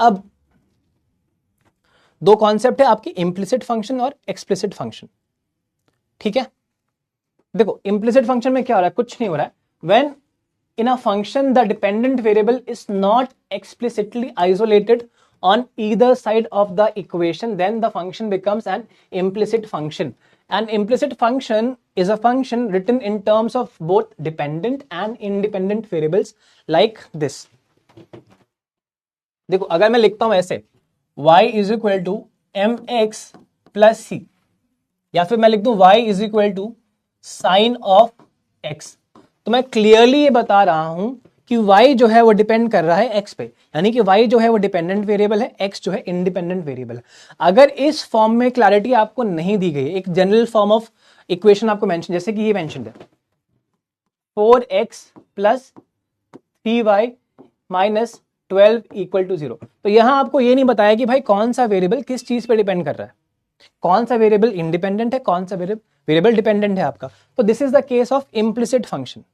अब दो कॉन्सेप्ट है आपकी, इम्प्लिसिट फंक्शन और एक्सप्लिसिट फंक्शन। ठीक है, देखो इम्प्लिसिट फंक्शन में क्या हो रहा है, कुछ नहीं हो रहा है। When in a function the dependent variable is not explicitly isolated on either side of the equation, then the function becomes an implicit function. An implicit function is a function written in terms of both dependent and independent variables like this. देखो अगर मैं लिखता हूं ऐसे y is equal to mx plus c, या फिर मैं लिख दूं y is equal to sin of x, तो मैं क्लियरली ये बता रहा हूं कि y जो है वो डिपेंड कर रहा है x पे, यानी कि y जो है वो डिपेंडेंट वेरिएबल है, x जो है इंडिपेंडेंट वेरिएबल है। अगर इस फॉर्म में क्लैरिटी आपको नहीं दी गई, एक जनरल फॉर्म ऑफ इक्वेशन आपको मेंशन, जैसे कि ये मेंशन है 4x plus 3y minus 12 equal to 0, तो यहां आपको ये नहीं बताया कि भाई कौन सा वेरिएबल किस चीज पे डिपेंड कर रहा है, कौन सा वेरिएबल इंडिपेंडेंट है, कौन सा वेरिएबल डिपेंडेंट है आपका। तो this is the case of implicit function.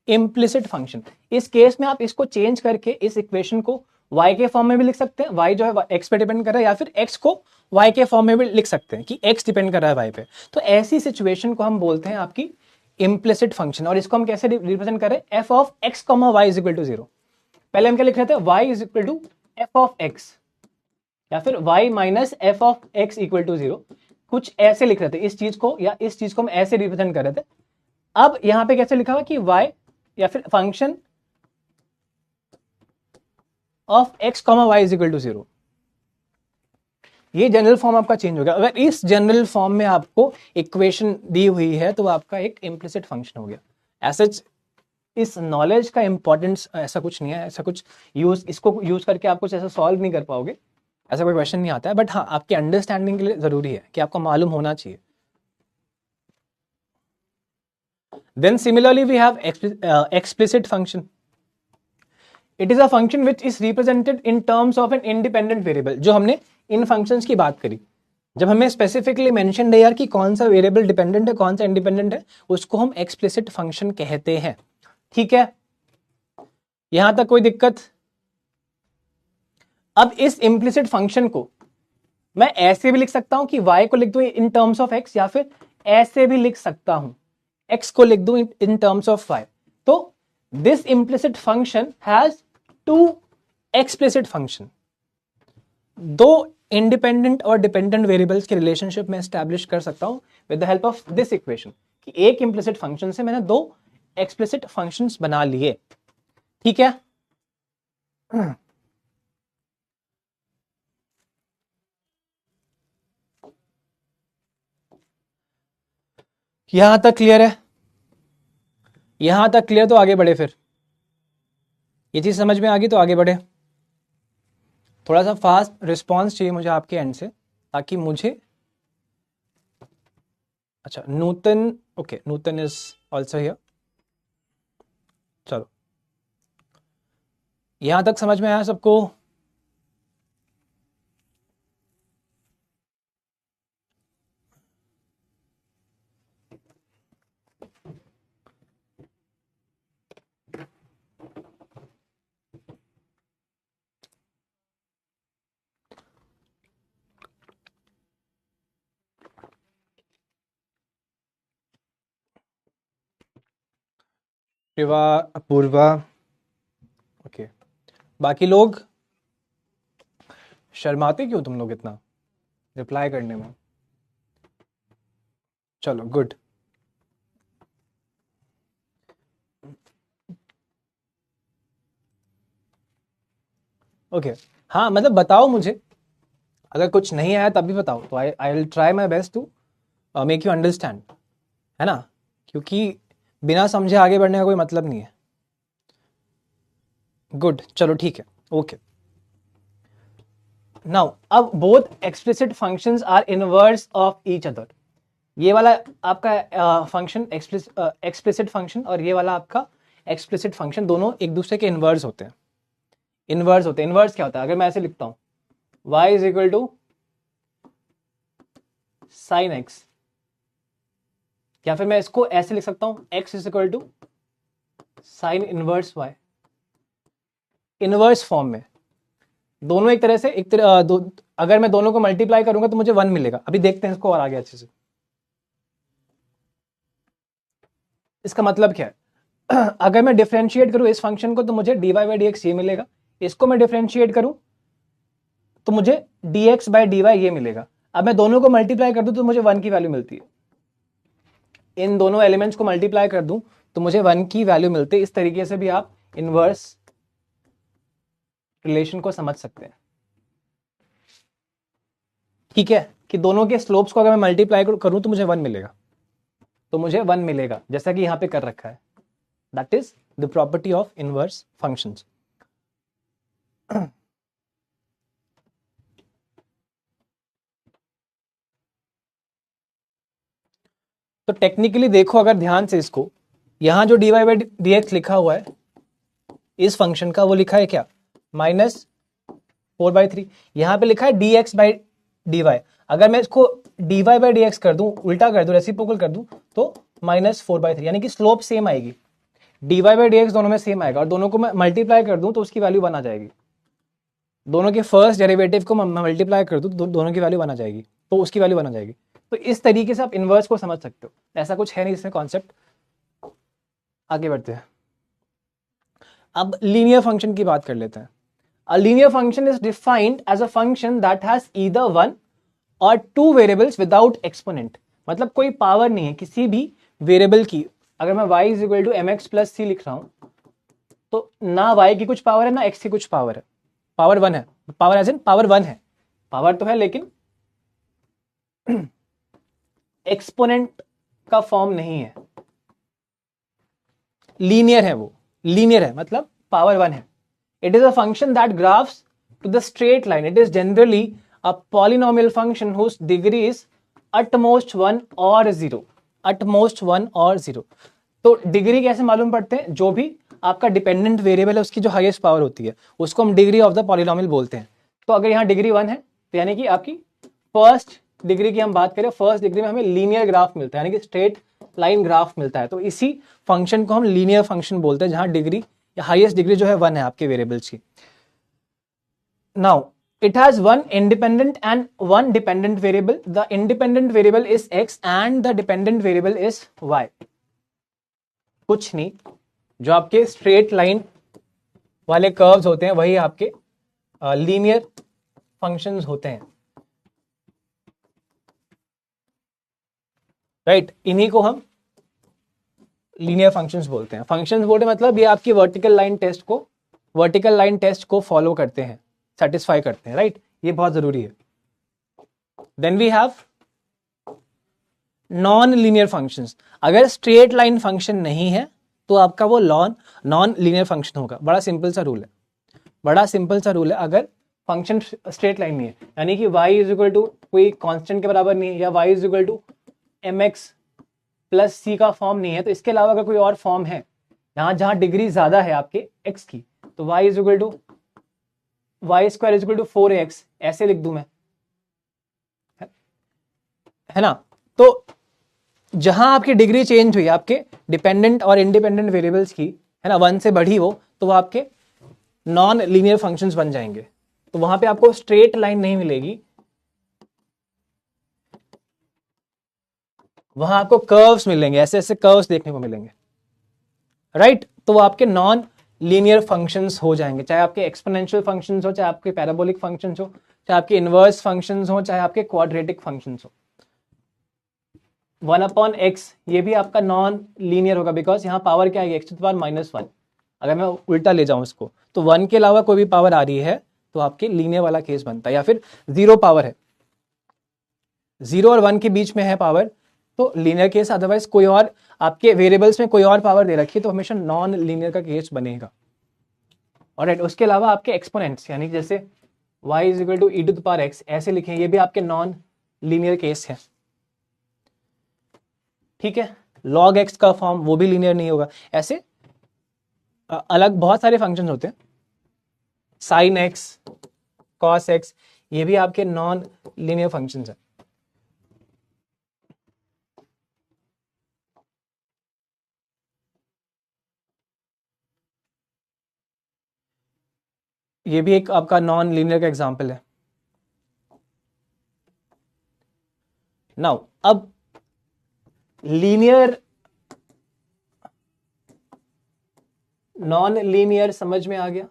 Implicit function, इस केस में आप इसको चेंज करके इस इक्वेशन को y के फॉर्म में भी लिख सकते हैं, y जो है x पे डिपेंड कर रहा है, या फिर x को y के फॉर्म में भी लिख सकते हैं कि x डिपेंड कर रहा है y पे। तो ऐसी सिचुएशन को हम बोलते हैं आपकी इम्प्लिसिट फंक्शन, और इसको हम कैसे रिप्रेजेंट करें, f of x, y is equal to 0। पहले हम क्या लिख रहे थे, y is equal to f of x, या फिर y minus f of x equal to 0, कुछ ऐसे लिख रहे थे इस चीज को, या इस चीज को हम ऐसे रिप्रेजेंट कर रहे थे। अब यहां पे कैसे लिखा हुआ कि y या फिर function of x, y is equal to 0, ये जनरल फॉर्म आपका चेंज हो गया। अगर इस जनरल फॉर्म में आपको इक्वेशन दी हुई है तो आपका एक इम्प्लिसिट फंक्शन हो गया। ऐसा इस नॉलेज का इंपॉर्टेंस ऐसा कुछ नहीं है, ऐसा कुछ इसको यूज करके आप कुछ ऐसा सॉल्व नहीं कर पाओगे, ऐसा कोई क्वेश्चन नहीं आता है, बट हाँ आपके अंडरस्टैंडिंग के लिए जरूरी है कि आपको मालूम होना चाहिए। Then similarly we have explicit function. It is a function which is represented in terms of an independent variable. जो हमने इन functions की बात करी, जब हमें स्पेसिफिकली मेंशन है यार कि कौन सा वेरिएबल डिपेंडेंट है कौन सा इंडिपेंडेंट है, उसको हम एक्सप्लिसिट फंक्शन कहते हैं। ठीक है, यहां तक कोई दिक्कत? अब इस इम्प्लिसिट फंक्शन को मैं ऐसे भी लिख सकता हूं कि y को लिख दूं इन टर्म्स ऑफ x, या फिर ऐसे भी लिख सकता हूं x को लिख दूं इन टर्म्स ऑफ y। तो this implicit function has two explicit function. दो इंडिपेंडेंट और डिपेंडेंट वेरिएबल्स के रिलेशनशिप में एस्टैब्लिश कर सकता हूं with the help of this equation, कि एक इम्प्लिसिट फंक्शन से मैंने दो एक्सप्लिसिट फंक्शंस बना लिए। ठीक है, यहां तक क्लियर है? यहां तक क्लियर, तो आगे बढ़े। फिर ये चीज समझ में आ गई तो आगे बढ़े। थोड़ा सा फास्ट रिस्पॉन्स चाहिए मुझे आपके एंड से, ताकि मुझे, अच्छा Nutan, okay Nutan is also here. चलो, यहां तक समझ में आया सबको? शिवा, अपूर्वा, ओके। बाकी लोग शर्माते क्यों तुम लोग इतना रिप्लाई करने में? चलो गुड। ओके, हाँ मतलब बताओ मुझे, अगर कुछ नहीं आया तब भी बताओ, तो I will try my best to make you understand, है ना? क्योंकि बिना समझे आगे बढ़ने का कोई मतलब नहीं है। गुड, चलो ठीक है, ओके। नाउ अब both explicit functions are inverse of each other. ये वाला आपका फंक्शन एक्सप्लिसिट फंक्शन और ये वाला आपका एक्सप्लिसिट फंक्शन, दोनों एक दूसरे के इनवर्स होते हैं। इनवर्स होते हैं। इनवर्स क्या होता है? अगर मैं ऐसे लिखता हूं y is equal to sine X, या फिर मैं इसको ऐसे लिख सकता हूं x is equal to sine inverse y। Inverse form में दोनों एक तरह से अगर मैं दोनों को मल्टीप्लाई करूंगा तो मुझे 1 मिलेगा। अभी देखते हैं इसको और आगे अच्छे से। इसका मतलब क्या है? अगर मैं डिफरेंशिएट करूं इस फंक्शन को तो मुझे dy बाई डी एक्स ये मिलेगा। इसको मैं डिफरेंशिएट करूं तो मुझे dx बाई dy ये मिलेगा। अब मैं दोनों को मल्टीप्लाई कर दूं तो मुझे 1 की वैल्यू मिलती है। इन दोनों एलिमेंट्स को मल्टीप्लाई कर दूं तो मुझे 1 की वैल्यू मिलती है। इस तरीके से भी आप इनवर्स रिलेशन को समझ सकते हैं। ठीक है, कि दोनों के स्लोप्स को अगर मैं मल्टीप्लाई करूं तो मुझे 1 मिलेगा, तो मुझे 1 मिलेगा, जैसा कि यहां पे कर रखा है। That is the property of inverse functions. तो टेक्निकली देखो अगर ध्यान से इसको, यहां जो dy बाई डी एक्स लिखा हुआ है इस फंक्शन का, वो लिखा है क्या? -4/3। यहां पे लिखा है dx बाई dy। अगर मैं इसको dy बाई डी एक्स कर दूं, उल्टा कर दूं, रेसिप्रोकल कर दूं, तो -4/3, यानी कि स्लोप सेम आएगी। dy बाई डी एक्स दोनों में सेम आएगा, और दोनों को मैं मल्टीप्लाई कर दूं तो उसकी वैल्यू 1 आ जाएगी। दोनों के फर्स्ट डेरिवेटिव को मल्टीप्लाई कर दूं तो दोनों की वैल्यू 1 आ जाएगी, तो उसकी वैल्यू 1 आ जाएगी। तो इस तरीके से आप इनवर्स को समझ सकते हो। ऐसा कुछ है नहीं इसमें कॉन्सेप्ट। आगे बढ़ते हैं। अब लीनियर फंक्शन की बात कर लेते हैं। A linear function is defined as a function that has either 1 और 2 वेरिएबल्स विदाउट एक्सपोनेंट। मतलब कोई पावर नहीं है किसी भी वेरिएबल की। अगर मैं y is equal to M X plus C लिख रहा हूं तो ना y की कुछ पावर है ना x की कुछ पावर है। पावर 1 है, पावर एज इन पावर 1 है, पावर तो है लेकिन एक्सपोनेंट का फॉर्म नहीं है। लीनियर है, वो लीनियर है मतलब पावर 1 है। It is a function that graphs to the straight line. It is generally a polynomial function whose degree is at most 1 और 0। अटमोस्ट 1 और 0। तो डिग्री कैसे मालूम पड़ते हैं? जो भी आपका डिपेंडेंट वेरिएबल है उसकी जो हाईएस्ट पावर होती है उसको हम डिग्री ऑफ द पॉलिनोमियल बोलते हैं। तो अगर यहाँ डिग्री 1 है तो यानी कि आपकी फर्स्ट डिग्री की हम बात करें, फर्स्ट डिग्री में हमें लीनियर ग्राफ मिलता है, यानी कि स्ट्रेट लाइन ग्राफ मिलता है। तो इसी फंक्शन को हम लीनियर फंक्शन बोलते हैं, जहां डिग्री या हाईएस्ट डिग्री जो है 1 है आपके वेरिएबल्स की। Now it has one independent and one dependent variable. The independent variable is x and the dependent variable is y. कुछ नहीं, जो आपके स्ट्रेट लाइन वाले कर्व्स होते हैं वही आपके लीनियर फंक्शंस होते हैं, राइट? इन्हीं को हम लीनियर फंक्शंस बोलते हैं। फंक्शंस बोलते हैं मतलब ये आपकी वर्टिकल लाइन टेस्ट को फॉलो करते हैं, सेटिस्फाई करते हैं, राइट? ये बहुत जरूरी है। Then we have non linear functions. अगर स्ट्रेट लाइन फंक्शन नहीं है तो आपका वो नॉन लीनियर फंक्शन होगा। बड़ा सिंपल सा रूल है। अगर फंक्शन स्ट्रेट लाइन नहीं है, यानी कि y इज इक्वल टू कोई कांस्टेंट के बराबर नहीं है, या y is equal to mx plus C का फॉर्म नहीं है, तो इसके अलावा अगर कोई और फॉर्म है जहां डिग्री ज्यादा है आपके x की, तो y is equal to Y square is equal to 4x, ऐसे लिख दूं मैं, है ना? तो जहां आपकी डिग्री चेंज हुई आपके डिपेंडेंट और इंडिपेंडेंट वेरिएबल्स की, है ना, 1 से बढ़ी वो, तो वो आपके नॉन लीनियर फंक्शंस बन जाएंगे। तो वहां पे आपको स्ट्रेट लाइन नहीं मिलेगी, वहां आपको कर्व्स मिलेंगे, ऐसे ऐसे कर्व्स देखने को मिलेंगे, राइट? तो वो आपके नॉन लीनियर फंक्शंस हो जाएंगे, चाहे आपके एक्सपोनेंशियल फंक्शंस हो, चाहे आपके पैराबोलिक फंक्शंस हो, चाहे आपके इनवर्स फंक्शंस हो, चाहे आपके क्वाड्रेटिक फंक्शंस हो। 1/x ये भी आपका नॉन लीनियर होगा, बिकॉज यहाँ पावर क्या है, x टू द पावर -1। अगर मैं उल्टा ले जाऊं इसको, तो 1 के अलावा कोई भी पावर आ रही है तो आपके लीनियर वाला केस बनता है। या फिर 0 पावर है, 0 और 1 के बीच में है पावर, तो लीनियर केस। अदरवाइज कोई और आपके वेरिएबल्स में कोई और पावर दे रखी है तो हमेशा नॉन लीनियर का केस बनेगा। ऑलराइट, उसके अलावा आपके एक्सपोनेंट्स, यानी जैसे y is equal to e to the power x ऐसे लिखें, ये भी आपके नॉन लीनियर केस है, ठीक है? log x का फॉर्म वो भी लीनियर नहीं होगा। ऐसे अलग बहुत सारे फंक्शंस होते हैं, sin x, cos x, ये भी आपके नॉन लीनियर फंक्शंस हैं। ये भी एक आपका नॉन लीनियर का एग्जांपल है। नाउ अब लीनियर नॉन लीनियर समझ में आ गया,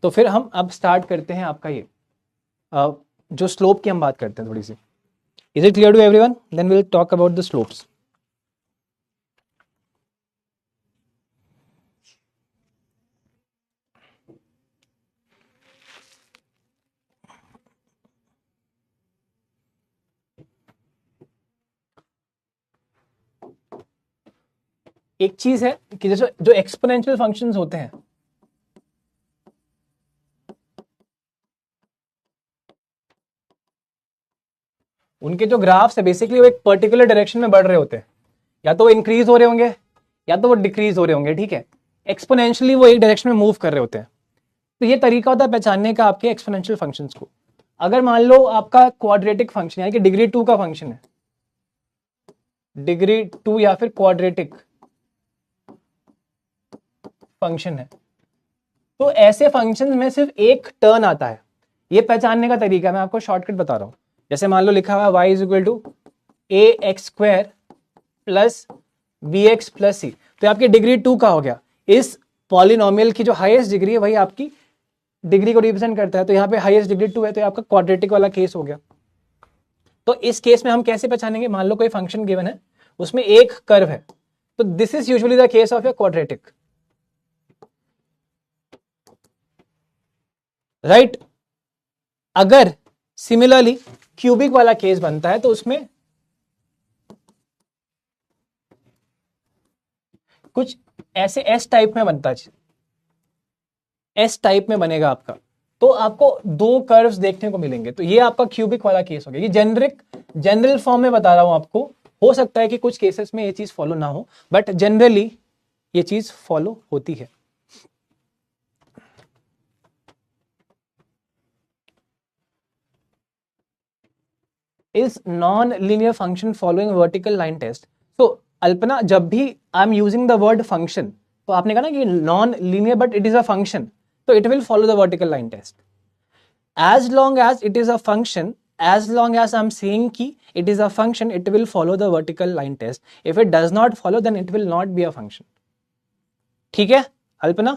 तो फिर हम अब स्टार्ट करते हैं आपका ये जो स्लोप की हम बात करते हैं थोड़ी सी। Is it clear to everyone? Then will talk about the slopes. एक चीज है कि जैसे जो एक्सपोनेंशियल फंक्शंस होते हैं, उनके जो ग्राफ्स है बेसिकली वो एक पर्टिकुलर डायरेक्शन में बढ़ रहे होते हैं, या तो वो इंक्रीज हो रहे होंगे या तो वो डिक्रीज हो रहे होंगे, ठीक है? एक्सपोनेंशियली वो एक डायरेक्शन में मूव कर रहे होते हैं। तो ये तरीका होता है पहचानने का आपके एक्सपोनेंशियल फंक्शंस को। अगर मान लो आपका क्वाड्रेटिक फंक्शन यानी कि डिग्री 2 का फंक्शन है, डिग्री 2 या फिर क्वाड्रेटिक फंक्शन है, तो ऐसे फंक्शन में सिर्फ एक टर्न आता है। ये पहचानने का तरीका मैं आपको शॉर्टकट बता रहा हूं। जैसे मान लो लिखा हुआ y is equal to ax² plus bx plus c, तो आपकी डिग्री 2 का हो गया। इस पॉलिनोमियल की जो हाईएस्ट डिग्री है वही आपकी डिग्री को रिप्रेजेंट करता है, तो यहाँ पे हाईएस्ट डिग्री 2 है, तो आपका क्वाड्रेटिक वाला केस हो गया। तो इस केस में हम कैसे पहचानेंगे? मान लो कोई फंक्शन गिवन है, उसमें एक कर्व है, तो this is usually the case of a quadratic, right? अगर सिमिलरली क्यूबिक वाला केस बनता है तो उसमें कुछ ऐसे एस टाइप में बनता है, एस टाइप में बनेगा आपका, तो आपको दो कर्व्स देखने को मिलेंगे। तो ये आपका क्यूबिक वाला केस हो गया। ये जनरल फॉर्म में बता रहा हूं आपको, हो सकता है कि कुछ केसेस में ये चीज फॉलो ना हो, बट जनरली ये चीज फॉलो होती है। Is non linear function following vertical line test. तो अल्पना, जब भी I am using the word function, तो आपने कहा ना कि non linear but it is a function, तो it will follow the vertical line test. as long as it is a function, as long as I'm saying ki it is a function, it will follow the vertical line test. If it does not follow, then it will not be a function. ठीक है Alpana?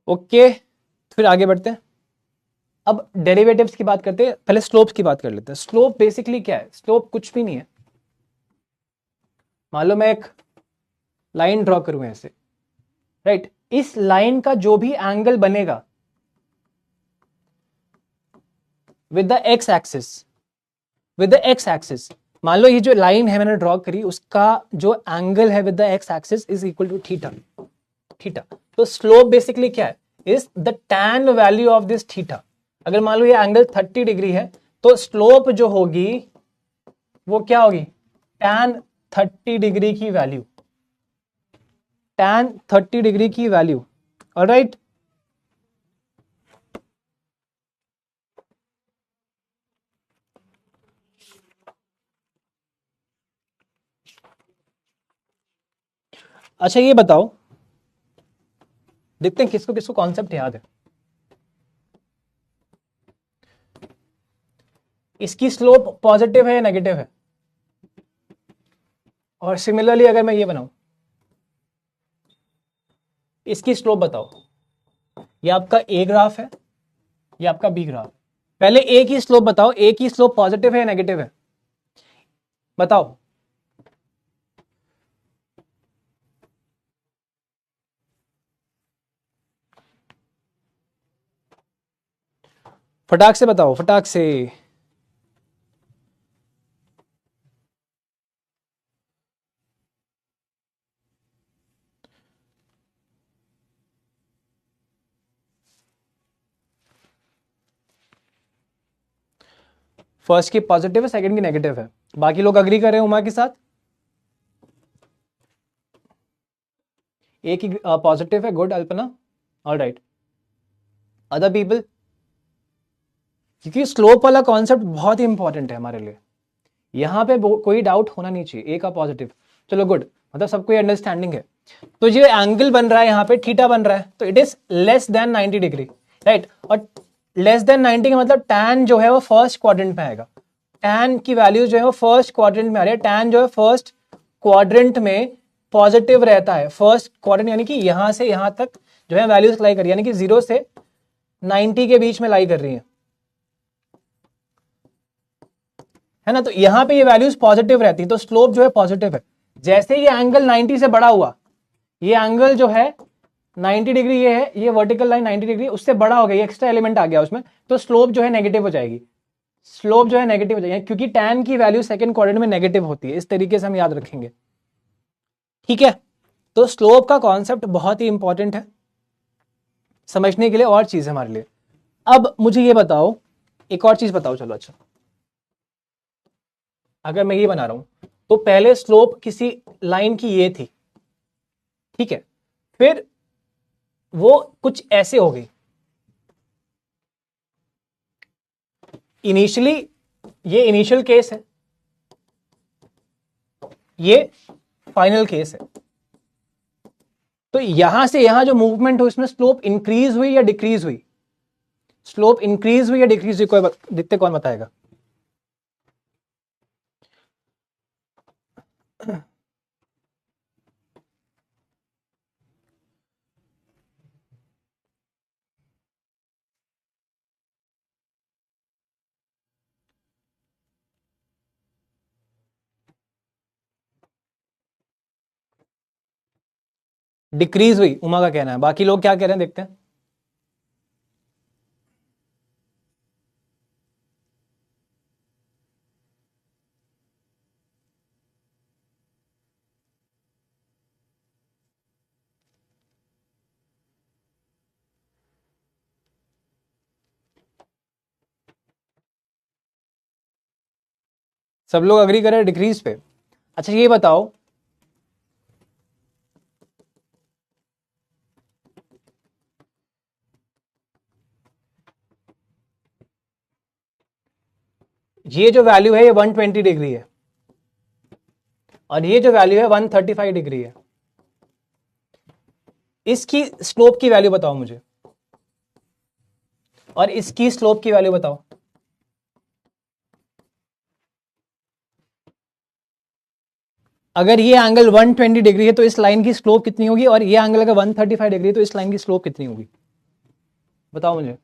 Okay, फिर आगे बढ़ते हैं। अब derivatives की बात करते हैं, पहले स्लोप्स की बात कर लेते हैं। स्लोप बेसिकली क्या है? स्लोप कुछ भी नहीं है। मान लो मैं एक लाइन ड्रॉ करूं ऐसे, राइट? इस लाइन का जो भी एंगल बनेगा with the X axis, with the X axis, मान लो ये जो लाइन है मैंने ड्रॉ करी, उसका जो एंगल है with the X axis is equal to theta. Theta, तो स्लोप बेसिकली क्या है? Is the tan value of this theta. अगर मान लो ये एंगल 30 डिग्री है, तो स्लोप जो होगी वो क्या होगी? टैन 30 डिग्री की वैल्यू, टैन 30 डिग्री की वैल्यू। ऑलराइट, अच्छा ये बताओ, देखते हैं किसको किसको कॉन्सेप्ट याद है। इसकी स्लोप पॉजिटिव है या नेगेटिव है? और सिमिलरली अगर मैं ये बनाऊं, इसकी स्लोप बताओ। ये आपका ए ग्राफ है, ये आपका बी ग्राफ। पहले ए की स्लोप बताओ, ए की स्लोप पॉजिटिव है या नेगेटिव है? बताओ। फटाक से बताओ, फटाक से। फर्स्ट की पॉजिटिव है, सेकंड की नेगेटिव है। बाकी लोग अग्री कर रहे हैं उमा के साथ? ए की पॉजिटिव है, good Alpana, alright. Other people? क्योंकि स्लोप वाला कॉन्सेप्ट बहुत ही इंपॉर्टेंट है हमारे लिए, यहां पे कोई डाउट होना नहीं चाहिए। ए का पॉजिटिव, चलो गुड, मतलब सबको ये अंडरस्टैंडिंग है। तो जो एंगल बन रहा है यहाँ पे थीटा बन रहा है, तो it is less then 90 degree, right? और लेस देन 90 का मतलब टैन जो है वो फर्स्ट क्वाड्रेंट में आएगा। टैन की वैल्यू जो है वो फर्स्ट क्वाड्रेंट में आ रही है। टैन जो है फर्स्ट क्वाड्रेंट में पॉजिटिव रहता है। फर्स्ट क्वाड्रेंट यानी कि यहां से यहां तक जो है वैल्यूज लाई कर रही है, यानी कि 0 से 90 के बीच में लाई कर रही है ना? तो यहां पे ये वैल्यूज पॉजिटिव रहती है, तो स्लोप जो है पॉजिटिव है। जैसे ये एंगल 90 से बड़ा हुआ, ये एंगल जो है 90 डिग्री, ये है, ये वर्टिकल लाइन 90 डिग्री, उससे बड़ा हो गया, ये एक्स्ट्रा एलिमेंट आ गया उसमें, तो स्लोप जो है नेगेटिव हो जाएगी। स्लोप जो है नेगेटिव हो जाएगी, क्योंकि टैन की वैल्यू सेकंड क्वाड्रेंट में नेगेटिव होती है। इस तरीके से हम याद रखेंगे, ठीक है? तो स्लोप का कॉन्सेप्ट बहुत ही इंपॉर्टेंट है समझने के लिए, और चीज है हमारे लिए। अब मुझे ये बताओ, एक और चीज बताओ, चलो अच्छा, अगर मैं ये बना रहा हूं, तो पहले स्लोप किसी लाइन की ये थी, ठीक है? फिर वो कुछ ऐसे हो गई। इनिशियली ये इनिशियल केस है, ये फाइनल केस है। तो यहां से यहां जो मूवमेंट हुई, उसमें स्लोप इंक्रीज हुई या डिक्रीज हुई? स्लोप इंक्रीज हुई या डिक्रीज हुई? कोई देखते कौन बताएगा? डिक्रीज हुई, उमा का कहना है। बाकी लोग क्या कह रहे हैं, देखते हैं। सब लोग अग्री कर रहे हैं डिक्रीज पे। अच्छा ये बताओ, ये जो वैल्यू है ये 120 डिग्री है और ये जो वैल्यू है 135 डिग्री है। इसकी स्लोप की वैल्यू बताओ मुझे और इसकी स्लोप की वैल्यू बताओ। अगर ये एंगल 120 डिग्री है तो इस लाइन की स्लोप कितनी होगी, और ये एंगल अगर 135 डिग्री है तो इस लाइन की स्लोप कितनी होगी, बताओ मुझे।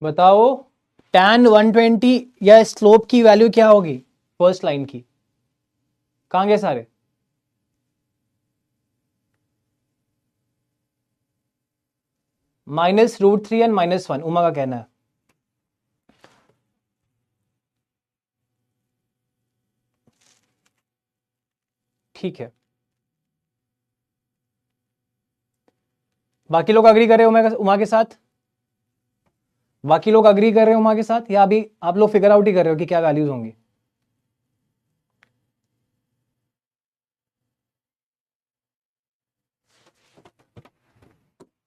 बताओ tan 120 या स्लोप की वैल्यू क्या होगी फर्स्ट लाइन की, कहां गए सारे। -√3 एंड -1 उमा का कहना है। ठीक है, बाकी लोग अग्री कर रहे हो उमा के साथ, बाकी लोग अग्री कर रहे हो उमा के साथ, या अभी आप लोग फिगर आउट ही कर रहे हो कि क्या वैल्यूज होंगी।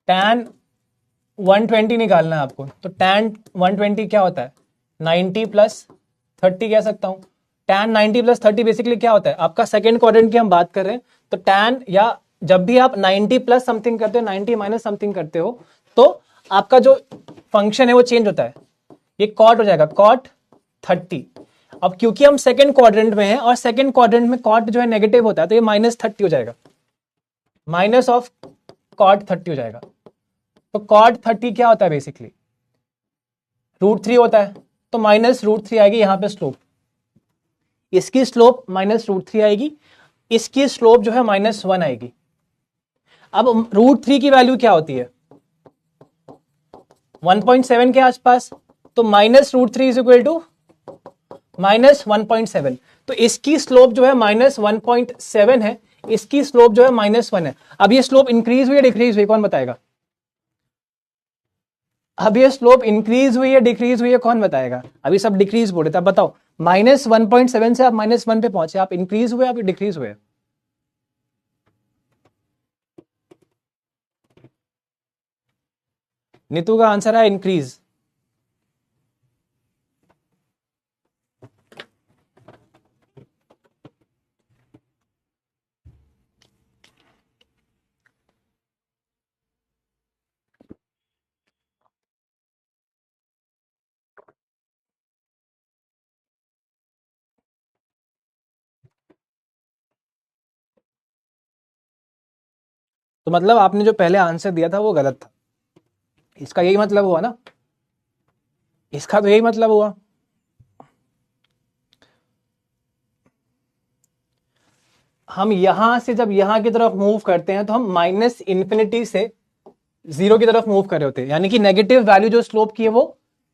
tan 120 निकालना है आपको, तो tan 120 क्या होता है, 90 प्लस 30 कह सकता हूं। tan 90 प्लस 30 बेसिकली क्या होता है, आपका सेकेंड क्वाड्रेंट की हम बात कर रहे हैं, तो tan, या जब भी आप 90 प्लस समथिंग करते हो 90 माइनस समथिंग करते हो तो आपका जो फंक्शन है वो चेंज होता है, ये कॉट हो जाएगा cot 30। अब क्योंकि हम सेकेंड क्वाड्रेंट में हैं और सेकेंड क्वाड्रेंट में कॉट जो है नेगेटिव होता है तो ये -30 हो जाएगा, माइनस ऑफ cot 30 हो जाएगा। तो cot 30 क्या होता है बेसिकली, √3 होता है, तो -√3 आएगी यहां पे स्लोप, इसकी स्लोप -√3 आएगी, इसकी स्लोप जो है -1 आएगी। अब √3 की वैल्यू क्या होती है 1.7 के आसपास, तो -√3 इज इक्वल टू -1.7, तो इसकी स्लोप जो है -1.7 है, इसकी स्लोप जो है -1 है। अब ये स्लोप इंक्रीज हुई है डिक्रीज हुई, कौन बताएगा। अब ये स्लोप इंक्रीज हुई है डिक्रीज हुई है, कौन बताएगा। अभी सब डिक्रीज बोल रहे थे, अब बताओ -1.7 से आप -1 पे पहुंचे, आप इंक्रीज हुए आप डिक्रीज हुए। नीतू का आंसर है इंक्रीज। तो मतलब आपने जो पहले आंसर दिया था वो गलत था, इसका यही मतलब हुआ ना, इसका तो यही मतलब हुआ। हम यहां से जब यहां की तरफ मूव करते हैं तो हम -∞ से 0 की तरफ मूव कर रहे होते हैं, यानी कि नेगेटिव वैल्यू जो स्लोप की है वो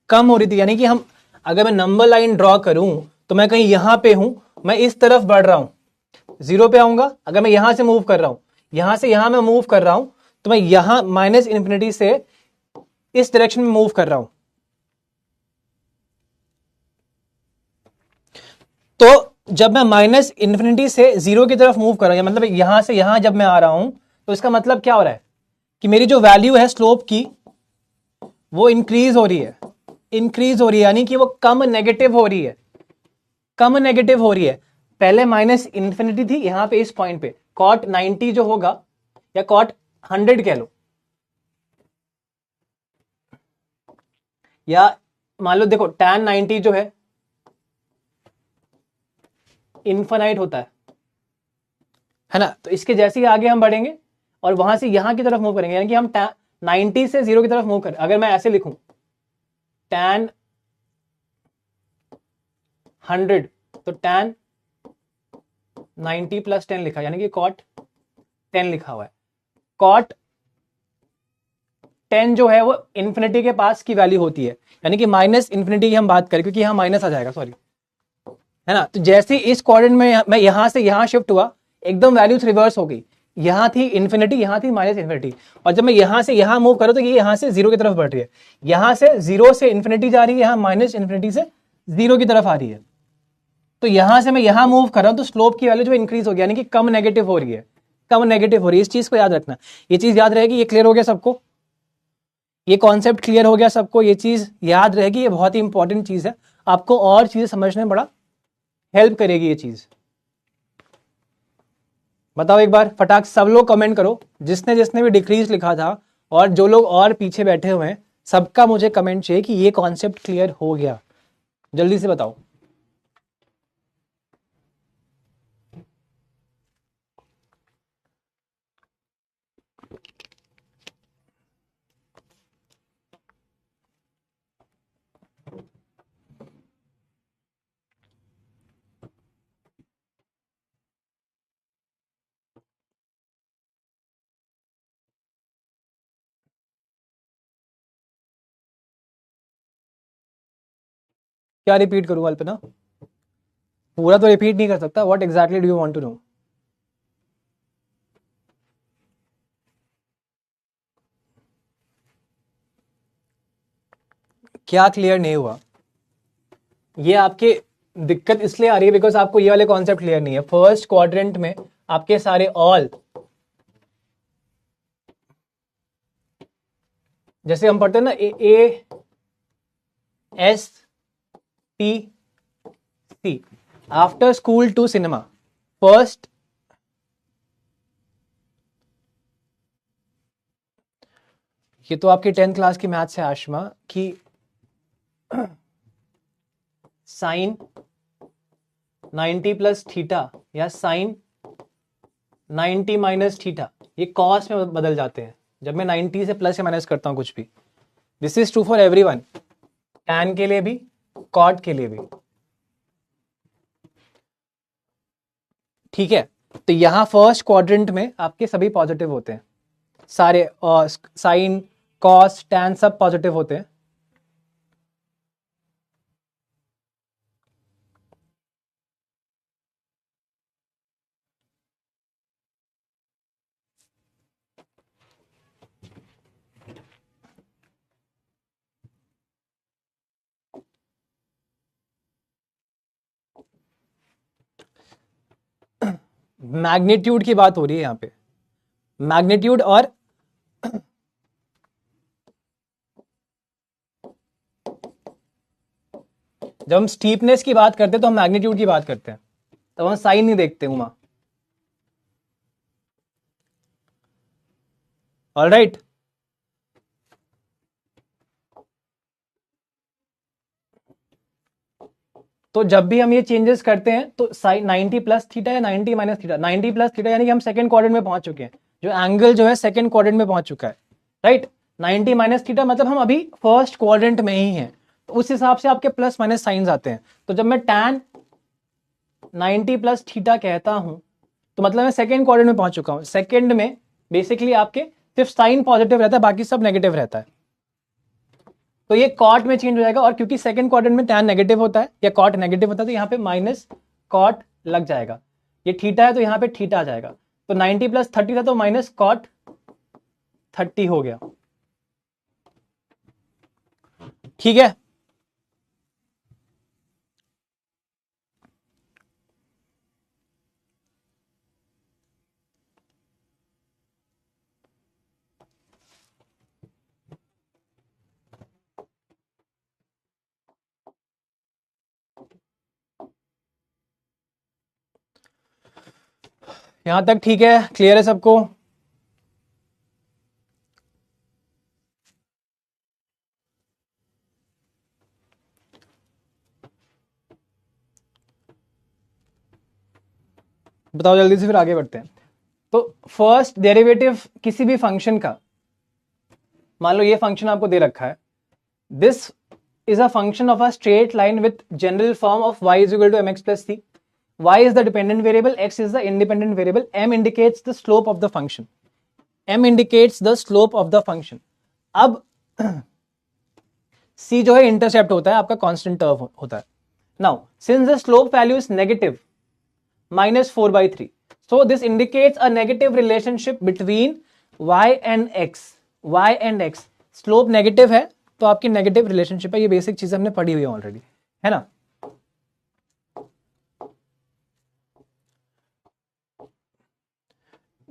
कम हो रही थी। यानी कि हम, अगर मैं नंबर लाइन ड्रॉ करूं तो मैं कहीं यहां पे हूं, मैं इस तरफ बढ़ रहा हूं, 0 पे आऊंगा। अगर मैं यहां से मूव कर रहा हूं, यहां से यहां मैं मूव कर रहा हूं, तो मैं यहां -∞ से इस डायरेक्शन में मूव कर रहा हूं। तो जब मैं -∞ से 0 की तरफ मूव कर रहा हूं, मतलब यहां से यहां जब मैं आ रहा हूं, तो इसका मतलब क्या हो रहा है कि मेरी जो वैल्यू है स्लोप की वो इंक्रीज हो रही है, इंक्रीज हो रही है, यानी कि वो कम नेगेटिव हो रही है, कम नेगेटिव हो रही है। पहले -∞ थी, यहां पे इस पॉइंट पे cot 90 जो होगा, या cot 100 कह लो, या मान लो देखो tan 90 जो है इन्फानाइट होता है ना, तो इसके जैसे ही आगे हम बढ़ेंगे और वहां से यहाँ की तरफ मूव करेंगे, यानी कि हम 90 से 0 की तरफ मूव करें। अगर मैं ऐसे लिखूं tan 100, तो tan 90 + 10 लिखा, यानी कि cot 10 लिखा हुआ है। cot 10 जो है वो इन्फिनिटी के पास की वैल्यू होती है, यानी कि -∞ की हम बात करें, क्योंकि यहाँ माइनस आ जाएगा, सॉरी, है ना। तो जैसे इस क्वाड्रेंट में मैं यहां से यहां शिफ्ट हुआ, एकदम वैल्यूज रिवर्स हो गई। यहां थी इन्फिनिटी, यहां थी -∞, और जब मैं यहां से यहां मूव करूं तो ये यहां से 0 की तरफ बढ़ रही है। यहां से 0 से इन्फिनिटी जा रही है, यहां -∞ से 0 की तरफ आ रही है। तो यहां से मैं यहां मूव कर रहा हूं तो स्लोप की वैल्यू जो इंक्रीज हो गया, यानी कि कम नेगेटिव हो रही है, कम नेगेटिव हो रही है। इस चीज को याद रखना, ये चीज याद रहेगी। ये क्लियर हो गया सबको? ये कॉन्सेप्ट क्लियर हो गया सबको? ये चीज याद रहेगी, ये बहुत ही इंपॉर्टेंट चीज है, आपको और चीजें समझने में बड़ा हेल्प करेगी ये चीज। बताओ एक बार फटाक, सब लोग कमेंट करो, जिसने जिसने भी डिक्रीज लिखा था और जो लोग और पीछे बैठे हुए हैं, सबका मुझे कमेंट चाहिए कि ये कॉन्सेप्ट क्लियर हो गया। जल्दी से बताओ। क्या रिपीट करूं अल्पना? पूरा तो रिपीट नहीं कर सकता। What exactly do you want to know? क्या क्लियर नहीं हुआ? ये आपके दिक्कत इसलिए आ रही है बिकॉज आपको ये वाले कॉन्सेप्ट क्लियर नहीं है। फर्स्ट क्वाड्रेंट में आपके सारे ऑल, जैसे हम पढ़ते हैं ना, A S T C, after school to cinema, first, ये तो आपकी 10th क्लास की मैथ्स है आशमा, कि साइन 90 + थीटा या साइन 90 - थीटा, ये कॉस में बदल जाते हैं जब मैं 90 से प्लस या माइनस करता हूं कुछ भी। This is true for everyone, tan के लिए भी, कॉट के लिए भी, ठीक है। तो यहां फर्स्ट क्वाड्रेंट में आपके सभी पॉजिटिव होते हैं, सारे साइन कॉस टैन सब पॉजिटिव होते हैं। मैग्नीट्यूड की बात हो रही है यहां पे, मैग्नीट्यूड। और जब हम स्टीपनेस की बात करते हैं तो हम मैग्नीट्यूड की बात करते हैं, तब हम साइन नहीं देखते उमा। ऑलराइट, तो जब भी हम ये चेंजेस करते हैं तो साइन 90 + थीटा या 90 - थीटा, 90 + थीटा यानी कि हम सेकंड क्वाड्रेंट में पहुंच चुके हैं, जो एंगल जो है सेकंड क्वाड्रेंट में पहुंच चुका है, राइट। 90 - थीटा मतलब हम अभी फर्स्ट क्वाड्रेंट में ही हैं, तो उस हिसाब से आपके प्लस माइनस साइंस आते हैं। तो जब मैं tan 90 + थीटा कहता हूं तो मतलब मैं सेकंड क्वाड्रेंट में पहुंच चुका हूं। सेकंड में बेसिकली आपके सिर्फ साइन पॉजिटिव रहता है, बाकी सब नेगेटिव रहता है। तो ये कॉट में चेंज हो जाएगा, और क्योंकि सेकंड क्वाड्रेंट में टैन नेगेटिव होता है या कॉट नेगेटिव होता है, तो यहाँ पे माइनस कॉट लग जाएगा। ये थीटा है तो यहाँ पे थीटा आ जाएगा। तो 90 + 30 था तो माइनस कॉट 30 हो गया, ठीक है। यहां तक ठीक है, क्लियर है सबको? बताओ जल्दी से, फिर आगे बढ़ते हैं। तो फर्स्ट डेरिवेटिव किसी भी फंक्शन का, मान लो ये फंक्शन आपको दे रखा है, this is a function of a straight line with general form of y is equal to mx plus c. Y is the dependent variable, x is the independent variable. M indicates the slope of the function. M indicates the slope of the function. अब c जो है intercept होता है, आपका constant term होता है. Now, since the slope value is negative, minus 4/3, so this indicates a negative relationship between y and x. y and x. Slope negative है तो आपकी नेगेटिव रिलेशनशिप है. ये बेसिक चीज हमने पढ़ी हुई है ऑलरेडी, है ना.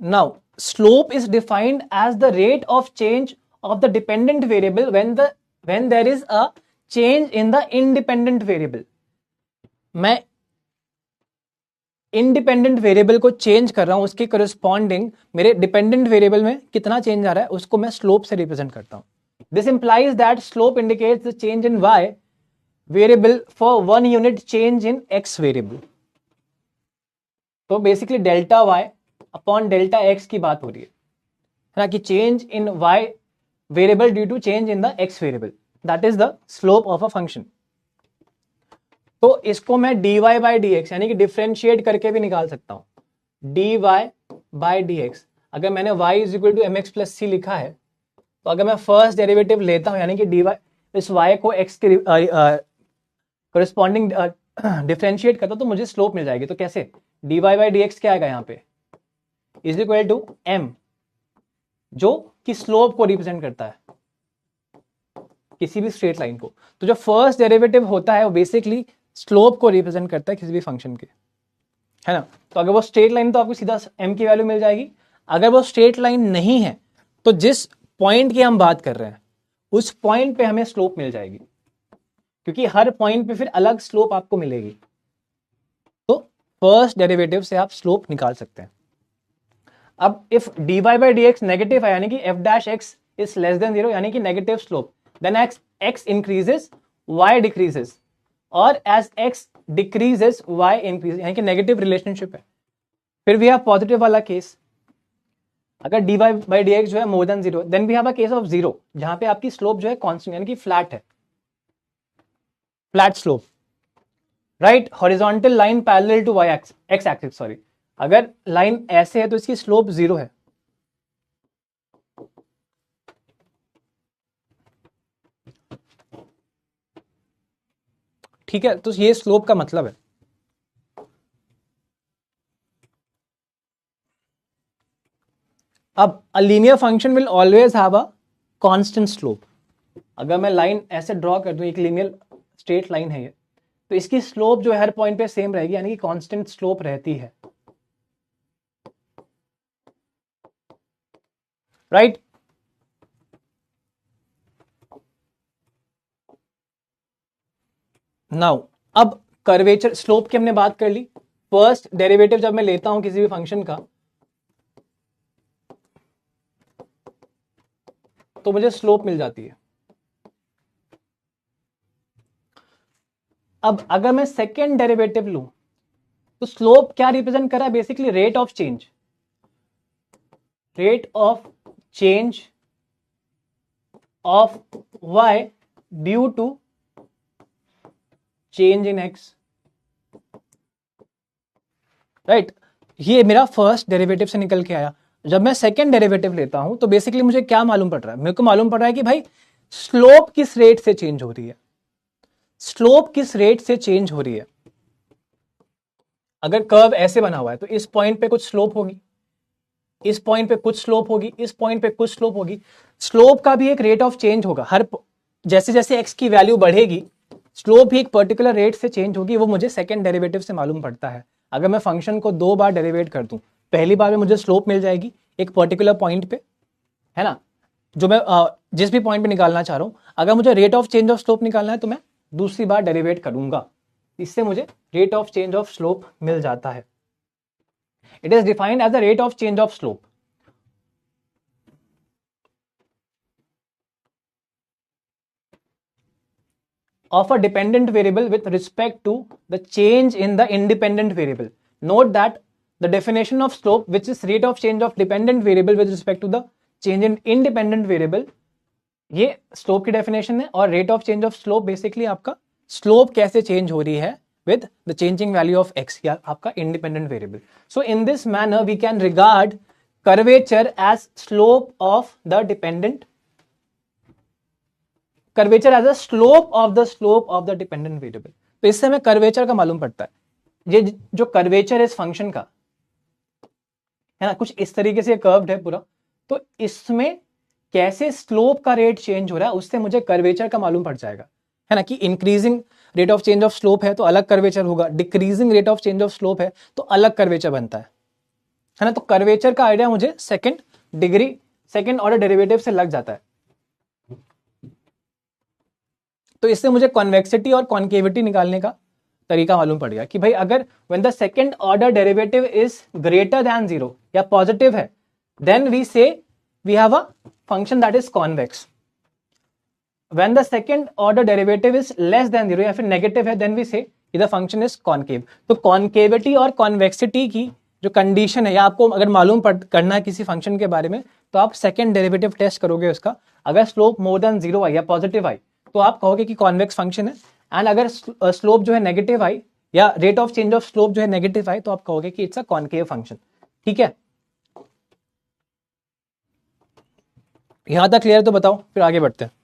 Now slope is defined as the rate of change of the dependent variable when there is a change in the independent variable. मैं इंडिपेंडेंट वेरिएबल को चेंज कर रहा हूं, उसके करस्पॉन्डिंग मेरे डिपेंडेंट वेरिएबल में कितना चेंज आ रहा है उसको मैं स्लोप से रिप्रेजेंट करता हूं. This implies that slope indicates the change in y variable for one unit change in x variable. तो basically delta y upon delta x की बात हो रही है ना, कि change in y variable due to change in the x variable, that is the slope of a function. तो इसको मैं dy बाई डी एक्स यानी कि डिफ्रेंशिएट करके भी निकाल सकता हूं. dy बाई डी एक्स, अगर मैंने y is equal to mx plus C लिखा है, तो अगर मैं फर्स्ट डेरिवेटिव लेता हूं यानी कि dy इस y को x के करस्पॉन्डिंग डिफरेंशिएट करता हूं तो मुझे स्लोप मिल जाएगी. तो कैसे, dy बाई डी एक्स क्या आएगा यहाँ पे, इज इक्वल टू m, जो कि स्लोप को रिप्रेजेंट करता है किसी भी स्ट्रेट लाइन को. तो जो फर्स्ट डेरिवेटिव होता है वो बेसिकली स्लोप को रिप्रेजेंट करता है किसी भी फंक्शन के, है ना. तो अगर वो स्ट्रेट लाइन तो आपको सीधा m की वैल्यू मिल जाएगी. अगर वो स्ट्रेट लाइन नहीं है तो जिस पॉइंट की हम बात कर रहे हैं उस पॉइंट पे हमें स्लोप मिल जाएगी, क्योंकि हर पॉइंट पे फिर अलग स्लोप आपको मिलेगी. तो फर्स्ट डेरिवेटिव से आप स्लोप निकाल सकते हैं. अब if dy by D X negative है यानी कि f dash X is less than 0 यानी कि negative slope, then x increases y decreases, और as x decreases y increase यानी कि नेगेटिव रिलेशनशिप है. फिर भी आप पॉजिटिव वाला केस, अगर dy बाई डी एक्स जो है more than 0, then we have a case of 0 जहां पे आपकी स्लोप जो है कांस्टेंट यानी कि फ्लैट है, flat slope, right. Horizontal line parallel to y X axis, sorry, अगर लाइन ऐसे है तो इसकी स्लोप 0 है. ठीक है, तो ये स्लोप का मतलब है. अब अ linear function will always have a constant slope. अगर मैं लाइन ऐसे ड्रॉ कर दूं, एक लीनियर स्ट्रेट लाइन है ये, तो इसकी स्लोप जो है हर पॉइंट पे सेम रहेगी यानी कि कांस्टेंट स्लोप रहती है, राइट. नाउ अब कर्वेचर स्लोप की हमने बात कर ली. फर्स्ट डेरिवेटिव जब मैं लेता हूं किसी भी फंक्शन का तो मुझे स्लोप मिल जाती है. अब अगर मैं सेकेंड डेरिवेटिव लूं तो स्लोप क्या रिप्रेजेंट कर रहा है, basically rate of change, rate of change of y due to change in x, right. ये मेरा फर्स्ट डेरिवेटिव से निकल के आया. जब मैं सेकेंड डेरिवेटिव लेता हूं तो बेसिकली मुझे क्या मालूम पड़ रहा है, मेरे को मालूम पड़ रहा है कि भाई स्लोप किस रेट से चेंज हो रही है, स्लोप किस रेट से चेंज हो रही है. अगर कर्व ऐसे बना हुआ है तो इस पॉइंट पे कुछ स्लोप होगी, इस पॉइंट पे कुछ स्लोप होगी, इस पॉइंट पे कुछ स्लोप होगी. स्लोप का भी एक रेट ऑफ चेंज होगा, हर जैसे जैसे x की वैल्यू बढ़ेगी स्लोप भी एक पर्टिकुलर रेट से चेंज होगी. वो मुझे सेकेंड डेरिवेटिव से मालूम पड़ता है. अगर मैं फंक्शन को 2 बार डेरिवेट कर दूं, पहली बार में मुझे स्लोप मिल जाएगी एक पर्टिकुलर पॉइंट पे, है ना, जो मैं जिस भी पॉइंट पे निकालना चाह रहा हूं. अगर मुझे rate of change of slope निकालना है तो मैं दूसरी बार डेरिवेट करूंगा, इससे मुझे rate of change of slope मिल जाता है. It is defined as the rate of change of slope. Of a dependent variable with respect to the change in the independent variable. Note that the definition of slope which is rate of change of dependent variable with respect to the change in independent variable, ये slope की definition है। और rate of change of slope basically आपका slope कैसे change हो रही है with the changing value of x, या आपका independent variable. So in this manner we can regard curvature as slope of the dependent, curvature as a slope of the dependent variable. तो इससे हमें curvature का मालूम पड़ता है। ये जो curvature है इस फंक्शन का है ना, कुछ इस तरीके से कर्व्ड है पूरा, तो इसमें कैसे स्लोप का रेट चेंज हो रहा है उससे मुझे कर्वेचर का मालूम पड़ जाएगा, है ना, कि increasing rate of change of slope है तो अलग कर्वेचर होगा, decreasing rate of change of slope है तो अलग कर्वेचर बनता है ना। तो कर्वेचर का आइडिया मुझे सेकंड ऑर्डर डेरिवेटिव से लग जाता है। तो इससे मुझे कॉन्वेक्सिटी और कॉन्केविटी निकालने का तरीका मालूम पड़ गया कि भाई अगर when the second order derivative is greater than 0 या पॉजिटिव है, then we say we have a function that is convex. When the second order derivative is less than 0 या फिर नेगेटिव है, then we say the function is concave। तो concavity और convexity की जो condition है, या आपको अगर मालूम करना है किसी फंक्शन के बारे में, तो आप सेकंड डेरिवेटिव टेस्ट करोगे उसका। अगर स्लोप मोर देन 0 आई या पॉजिटिव आई तो आप कहोगे कि कॉन्वेक्स फंक्शन है, एंड अगर स्लोप जो है नेगेटिव आई या rate of change of slope जो है नेगेटिव आई तो आप कहोगे कि इट्स अ कॉन्केव फंक्शन। ठीक है, यहां तक क्लियर? तो बताओ, फिर आगे बढ़ते हैं।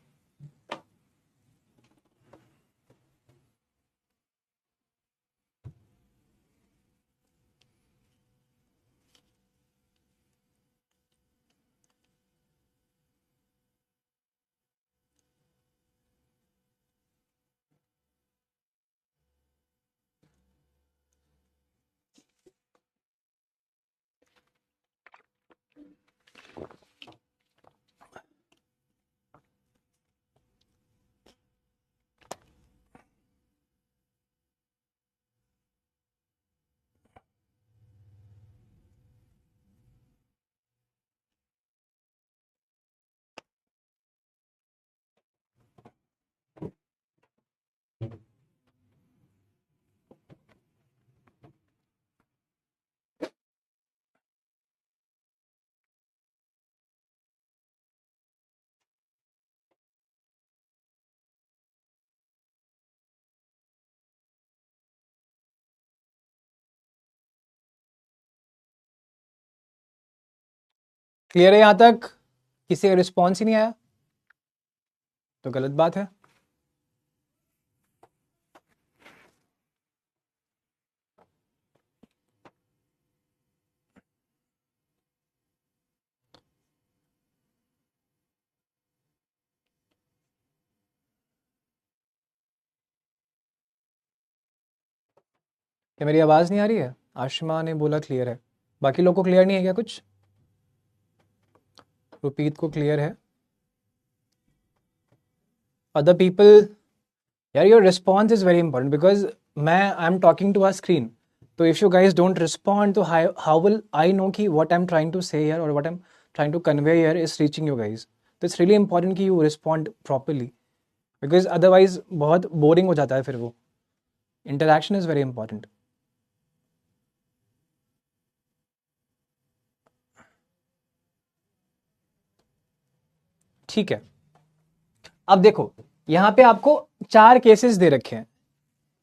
क्लियर है? यहां तक किसी का रिस्पॉन्स ही नहीं आया तो गलत बात है। क्या मेरी आवाज नहीं आ रही है? आशिमा ने बोला क्लियर है, बाकी लोग को क्लियर नहीं है क्या? कुछ रुपीत को क्लियर है, अदर पीपल? यार your response is very important because I am talking to a screen, तो if you guys don't respond तो हाउ विल आई नो कि what I am trying to say here और what I am trying to convey here is reaching you guys. तो it's really important कि you respond properly, because otherwise बहुत boring हो जाता है फिर वो। Interaction is very important. ठीक है, अब देखो यहां पे आपको 4 केसेस दे रखे हैं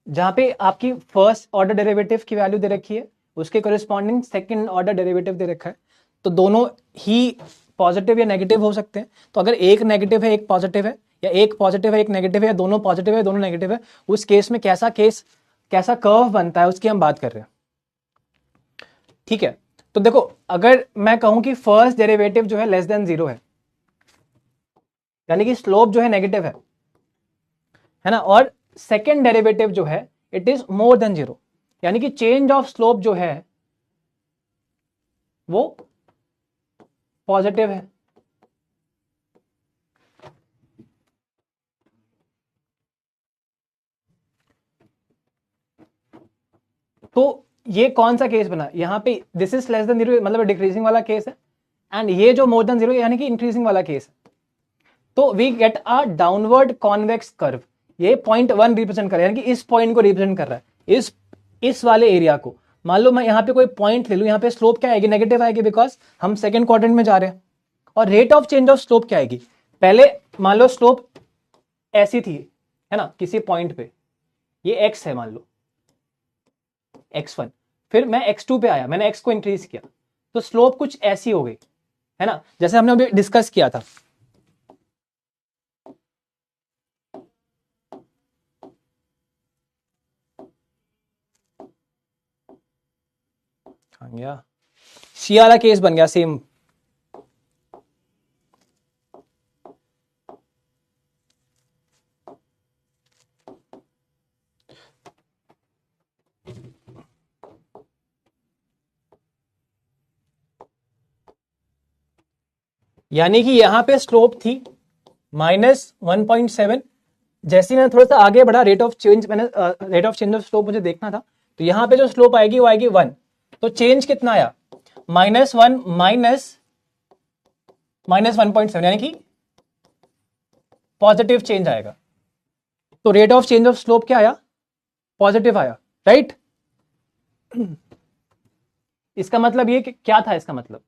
जहां पे आपकी फर्स्ट ऑर्डर डेरिवेटिव की वैल्यू दे रखी है, उसके कोरिस्पॉन्डिंग सेकंड ऑर्डर डेरिवेटिव दे रखा है। तो दोनों ही पॉजिटिव या नेगेटिव हो सकते हैं। तो अगर एक नेगेटिव है एक पॉजिटिव है, या एक पॉजिटिव है एक नेगेटिव है, या दोनों पॉजिटिव है दोनों नेगेटिव है, उस केस में कैसा कर्व बनता है उसकी हम बात कर रहे हैं। ठीक है, तो देखो अगर मैं कहूं कि फर्स्ट डेरिवेटिव जो है लेस देन 0 है, यानी कि स्लोप जो है नेगेटिव है ना, और सेकेंड डेरिवेटिव जो है इट इज मोर देन 0, यानी कि चेंज ऑफ स्लोप जो है वो पॉजिटिव है। तो ये कौन सा केस बना यहां पे? दिस इज लेस देन 0 मतलब डिक्रीजिंग वाला केस है, एंड ये जो मोर देन 0 यानी कि इंक्रीजिंग वाला केस है। तो we get a downward convex curve. ये 0.1 रिप्रेजेंट कर रहा है, यानी कि इस पॉइंट को रिप्रेजेंट कर रहा है, इस वाले एरिया को। मान लो मैं यहाँ पे कोई पॉइंट ले लूँ, यहाँ पे स्लोप क्या आएगी, नेगेटिव आएगी, बिकॉज हम सेकंड क्वाड्रेंट में जा रहे हैं। और rate of change of slope क्या आएगी, पहले मान लो स्लोप ऐसी थी, है ना, किसी पॉइंट पे ये x है, मान लो x1, फिर मैं x2 पे आया, मैंने x को इंक्रीज किया, तो स्लोप कुछ ऐसी हो गई, है ना, जैसे हमने अभी डिस्कस किया था। गया सी वाला केस बन गया सेम। यानी कि यहां पे स्लोप थी -1.7, जैसे मैं थोड़ा सा आगे बढ़ा, rate of change of slope मुझे देखना था, तो यहां पे जो स्लोप आएगी वो आएगी 1, तो चेंज कितना आया, -1 -1.7, यानी कि पॉजिटिव चेंज आएगा। तो rate of change of slope क्या आया, पॉजिटिव आया, राइट। इसका मतलब ये कि क्या था, इसका मतलब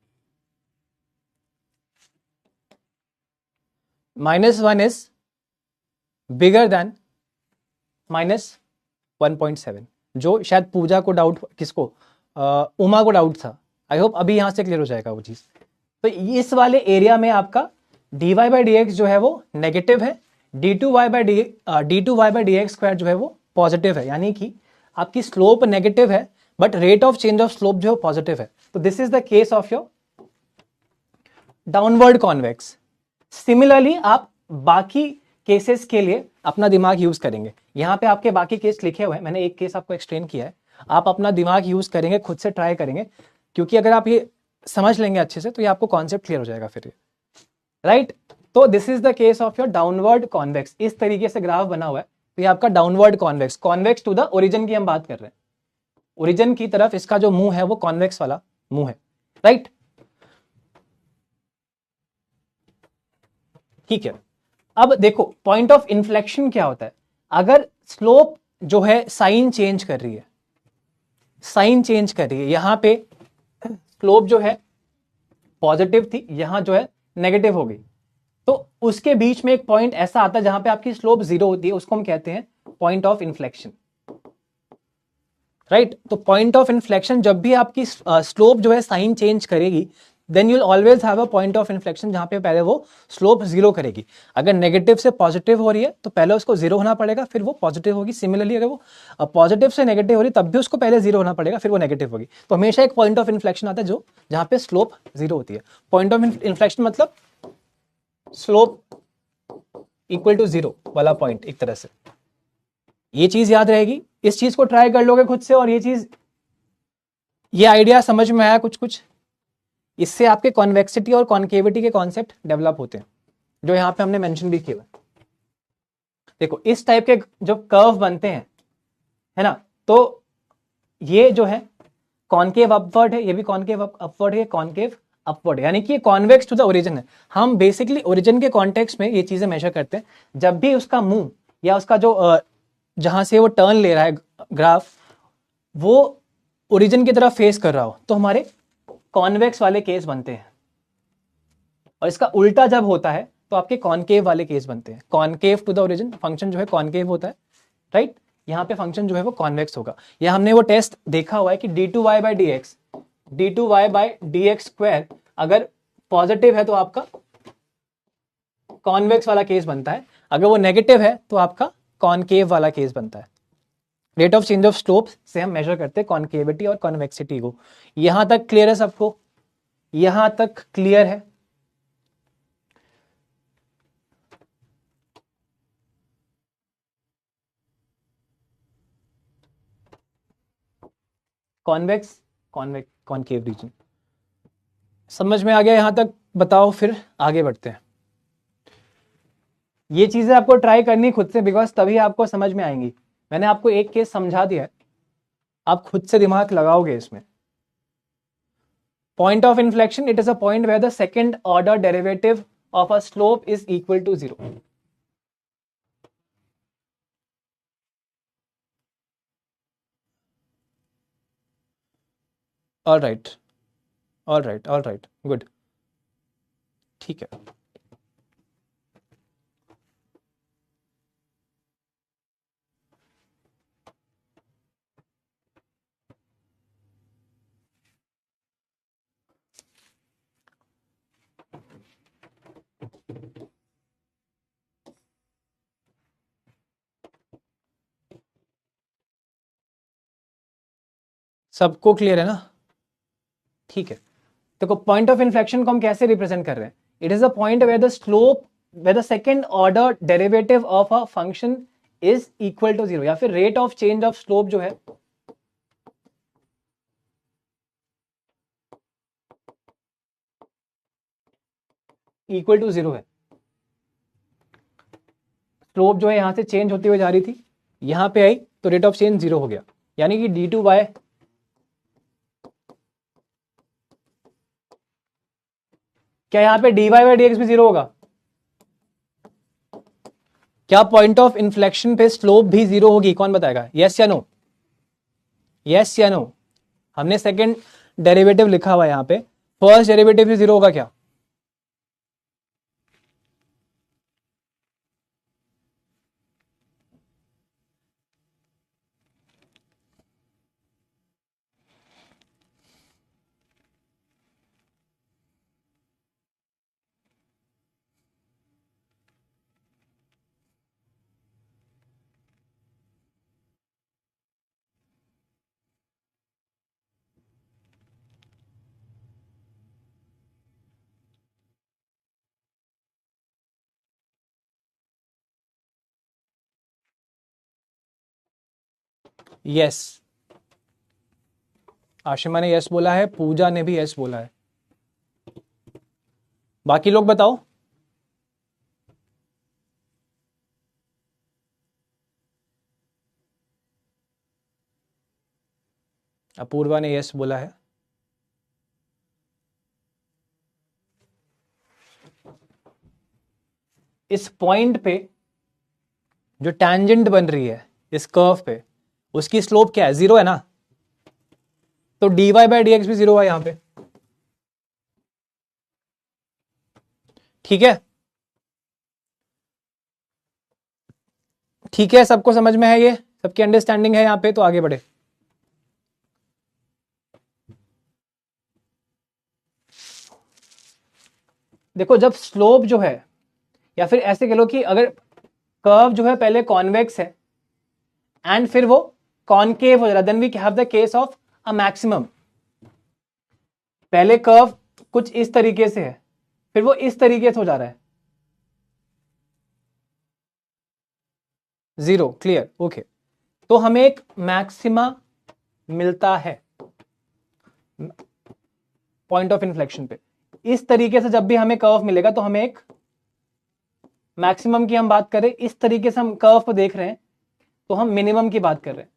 -1 इज बिगर देन -1.7, जो शायद पूजा को डाउट, किसको, उमा को डाउट था। आई होप अभी यहां से क्लियर हो जाएगा वो चीज। तो इस वाले एरिया में आपका dy/dx जो है वो नेगेटिव है, d2y/dx स्क्वायर जो है वो पॉजिटिव है, यानी कि आपकी स्लोप नेगेटिव है but rate of change of slope जो है पॉजिटिव है। तो this is the case of your downward convex. Similarly आप बाकी केसेस के लिए अपना दिमाग यूज करेंगे। यहां पे आपके बाकी केस लिखे हुए हैं, मैंने एक केस आपको एक्सप्लेन किया है, आप अपना दिमाग यूज करेंगे, खुद से ट्राई करेंगे, क्योंकि अगर आप ये समझ लेंगे अच्छे से तो ये आपको कॉन्सेप्ट क्लियर हो जाएगा फिर, राइट। तो this is the case of your downward convex. इस तरीके से ग्राफ बना हुआ है, तो ये आपका downward convex, convex to the origin की हम बात कर रहे हैं, ओरिजिन की तरफ इसका जो मुंह है वो कॉन्वेक्स वाला मुंह है, राइट। ठीक है, अब देखो पॉइंट ऑफ इन्फ्लेक्शन क्या होता है। अगर स्लोप जो है साइन चेंज कर रही है, साइन चेंज कर रही है, यहां पे स्लोप जो है पॉजिटिव थी, यहां जो है नेगेटिव हो गई, तो उसके बीच में एक पॉइंट ऐसा आता है जहां पे आपकी स्लोप 0 होती है, उसको हम कहते हैं पॉइंट ऑफ इन्फ्लेक्शन, राइट। तो पॉइंट ऑफ इन्फ्लेक्शन, जब भी आपकी स्लोप जो है साइन चेंज करेगी, then you will always have a point of inflection जहां पे पहले वो स्लोप 0 करेगी। अगर नेगेटिव से पॉजिटिव हो रही है तो पहले उसको 0 होना पड़ेगा, फिर वो पॉजिटिव होगी। सिमिलरली अगर वो पॉजिटिव से नेगेटिव हो रही है तब भी उसको पहले 0 होना पड़ेगा, फिर वो नेगेटिव होगी। तो हमेशा एक पॉइंट ऑफ इन्फ्लेक्शन आता है जो जहां पे स्लोप 0 होती है। पॉइंट ऑफ इन्फ्लेक्शन मतलब स्लोप इक्वल टू 0 वाला पॉइंट, एक तरह से ये चीज याद रहेगी। इस चीज को ट्राई कर लोगे खुद से और ये चीज, ये आइडिया समझ में आया कुछ कुछ, इससे आपके कॉन्वेक्सिटी और कॉन्केविटी के कॉन्सेप्ट डेवलप होते हैं, जो यहां पे हमने मेंशन भी किया। देखो इस टाइप के जो कर्व बनते हैं, है ना, तो ये जो है कॉन्केव अपवर्ड है, ये भी कॉन्केव अपवर्ड है, कॉन्केव अपवर्ड, यानी कि ये कॉन्वेक्स टू द ओरिजिन है। हम बेसिकली ओरिजिन के कॉन्टेक्स्ट में ये चीजें मेजर करते हैं। जब भी उसका मुंह या उसका जो जहां से वो टर्न ले रहा है ग्राफ, वो ओरिजिन की तरफ फेस कर रहा हो, तो हमारे कॉन्वेक्स वाले केस बनते हैं। और इसका उल्टा जब होता है तो आपके कॉन्केव वाले केस बनते हैं। Concave to the origin function जो है कॉन्केव होता है, राइट। यहां पे फंक्शन जो है वो कॉन्वेक्स होगा। यह हमने वो टेस्ट देखा हुआ है कि d2y/dx स्क्वायर अगर पॉजिटिव है तो आपका कॉन्वेक्स वाला केस बनता है, अगर वो नेगेटिव है तो आपका कॉन्केव वाला केस बनता है। Rate of change of slope से हम मेजर करते हैं कॉन्केविटी और कॉन्वेक्सिटी को। यहां तक क्लियर है सबको, यहां तक क्लियर है। कॉन्वेक्स कॉन्केव रीजन समझ में आ गया यहां तक? बताओ फिर आगे बढ़ते हैं। ये चीजें आपको ट्राई करनी खुद से, बिकॉज तभी आपको समझ में आएंगी। मैंने आपको एक केस समझा दिया है, आप खुद से दिमाग लगाओगे इसमें। Point of inflection, it is a point where the second order derivative of a slope is equal to 0। All right, all right, all right, good, ठीक है। सबको क्लियर है ना? ठीक है। देखो पॉइंट ऑफ इन्फ्लेक्शन को हम कैसे रिप्रेजेंट कर रहे हैं? It is a point where the slope, where the second order derivative of a function is equal to zero, या फिर rate of change of slope जो है इक्वल टू जीरो है। स्लोप जो है यहां से चेंज होती हुई जा रही थी, यहां पे आई तो रेट ऑफ चेंज जीरो हो गया, यानी कि डी टू बाय, क्या यहां पे D Y by D X भी जीरो होगा? क्या पॉइंट ऑफ इन्फ्लेक्शन पे स्लोप भी जीरो होगी? कौन बताएगा? यस या नो? यस या नो? हमने सेकंड डेरिवेटिव लिखा हुआ है यहां पे, फर्स्ट डेरिवेटिव भी जीरो होगा क्या? यस, आशिमा ने यस बोला है, पूजा ने भी यस बोला है। बाकी लोग बताओ। अपूर्वा ने यस बोला है। इस पॉइंट पे जो टैंजेंट बन रही है इस कर्व पे, उसकी स्लोप क्या है? जीरो है ना? तो D Y by D X भी जीरो है यहां पे, ठीक है? ठीक है, सबको समझ में है, ये सबकी अंडरस्टैंडिंग है यहां पे, तो आगे बढ़े। देखो जब स्लोप जो है, या फिर ऐसे कह लो कि अगर कर्व जो है पहले कॉन्वेक्स है एंड फिर वो कॉनकेव हो जा रहा है, then we have the case of a maximum. पहले कर्व कुछ इस तरीके से है, फिर वो इस तरीके से हो जा रहा है, जीरो, क्लियर, ओके। तो हमें एक मैक्सिमा मिलता है पॉइंट ऑफ इन्फ्लेक्शन पे। इस तरीके से जब भी हमें कर्व मिलेगा तो हमें एक मैक्सिमम की हम बात करें, इस तरीके से हम कर्व को देख रहे हैं तो हम मिनिमम की बात कर रहे हैं।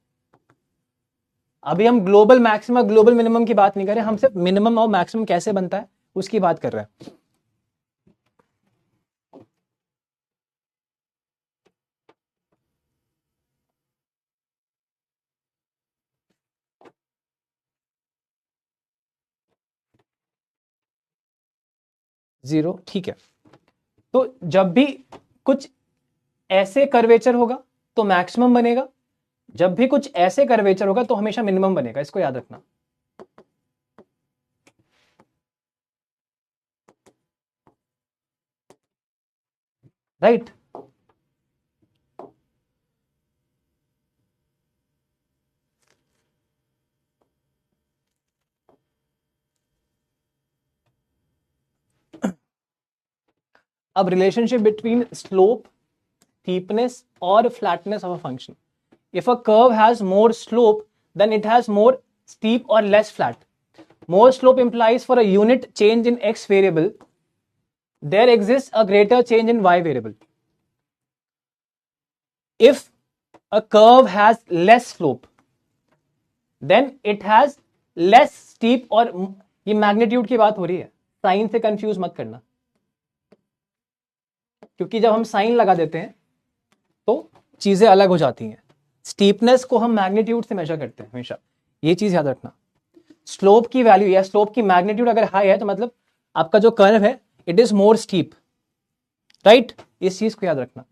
अभी हम ग्लोबल मैक्सिमम ग्लोबल मिनिमम की बात नहीं कर रहे, हम सिर्फ मिनिमम और मैक्सिमम कैसे बनता है उसकी बात कर रहे हैं। जीरो, ठीक है। तो जब भी कुछ ऐसे कर्वेचर होगा तो मैक्सिमम बनेगा, जब भी कुछ ऐसे कर्वेचर होगा तो हमेशा मिनिमम बनेगा, इसको याद रखना, राइट? अब रिलेशनशिप बिटवीन स्लोप, स्टीपनेस और flatness of a function. If a curve has more slope then it has more steep और less flat. More slope implies for a unit change in x variable there exists a greater change in y variable. If a curve has less slope then it has less steep, और ये magnitude की बात हो रही है, sign से confuse मत करना, क्योंकि जब हम साइन लगा देते हैं तो चीजें अलग हो जाती हैं। स्टीपनेस को हम मैग्नीट्यूड से मेजर करते हैं हमेशा, ये चीज याद रखना। स्लोप की वैल्यू या स्लोप की मैग्नीट्यूड अगर हाई है तो मतलब आपका जो कर्व है it is more steep, right? इस चीज को याद रखना।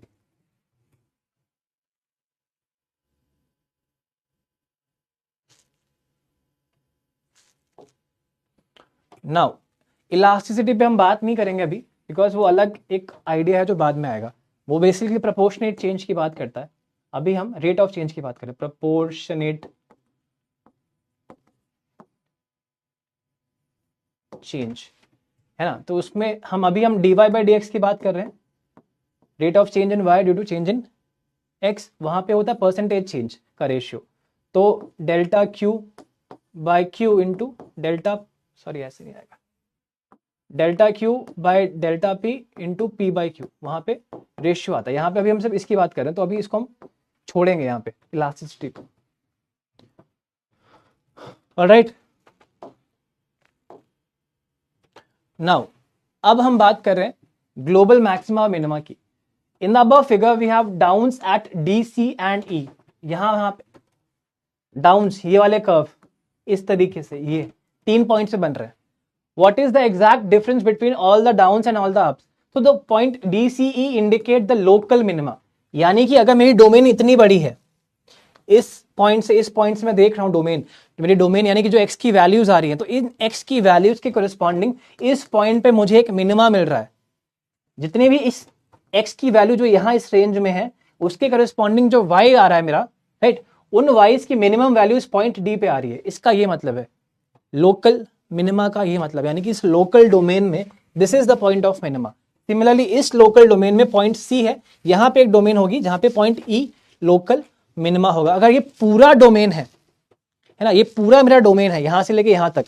नाउ इलास्टिसिटी पे हम बात नहीं करेंगे अभी, बिकॉज वो अलग एक आइडिया है जो बाद में आएगा। वो बेसिकली प्रोपोर्शनेट चेंज की बात करता है। अभी हम रेट ऑफ चेंज की बात करें, प्रोपोर्शनेट चेंज, है ना? तो उसमें हम dy बाई डी एक्स की बात कर रहे हैं। Rate of change in y due to change in x, वहां पे होता है परसेंटेज चेंज का रेशियो। तो delta Q by Q into delta, sorry ऐसे नहीं आएगा, delta Q by delta P into P by Q, वहां पे रेशियो आता है। यहाँ पे अभी हम सिर्फ इसकी बात कर रहे हैं, तो अभी इसको हम छोड़ेंगे यहाँ पे इलास्टिसिटी को। ऑलराइट, नाउ अब हम बात कर रहे हैं ग्लोबल मैक्सिमा और मिनिमा की। In the above figure we have downs at D, C and E. यहां पे डाउन्स, ये वाले कर्व इस तरीके से ये 3 पॉइंट से बन रहे हैं। What is the exact difference between all the downs and all the ups? तो the point D C E indicate the local minima, यानी कि अगर मेरी डोमेन इतनी बड़ी है, इस पॉइंट से मैं देख रहा हूं डोमेन, मेरी डोमेन यानी कि जो एक्स की वैल्यूज आ रही है, तो इन एक्स की वैल्यूज के कोरिस्पॉन्डिंग इस पॉइंट पे मुझे एक मिनिमा मिल रहा है। जितने भी इस एक्स की वैल्यू जो यहां इस रेंज में है, उसके कोरिस्पॉन्डिंग जो वाई आ रहा है मेरा, राइट, उन वाइज की मिनिमम वैल्यू इस पॉइंट डी पे आ रही है। इसका ये मतलब है लोकल मिनिमा का, ये मतलब यानी कि इस लोकल डोमेन में this is the point of minima. Similarly इस लोकल डोमेन में पॉइंट सी है, यहां पे एक डोमेन होगी जहां पे पॉइंट ई लोकल मिनिमा होगा। अगर ये पूरा डोमेन है ना, ये पूरा मेरा डोमेन है यहां से लेके यहां तक,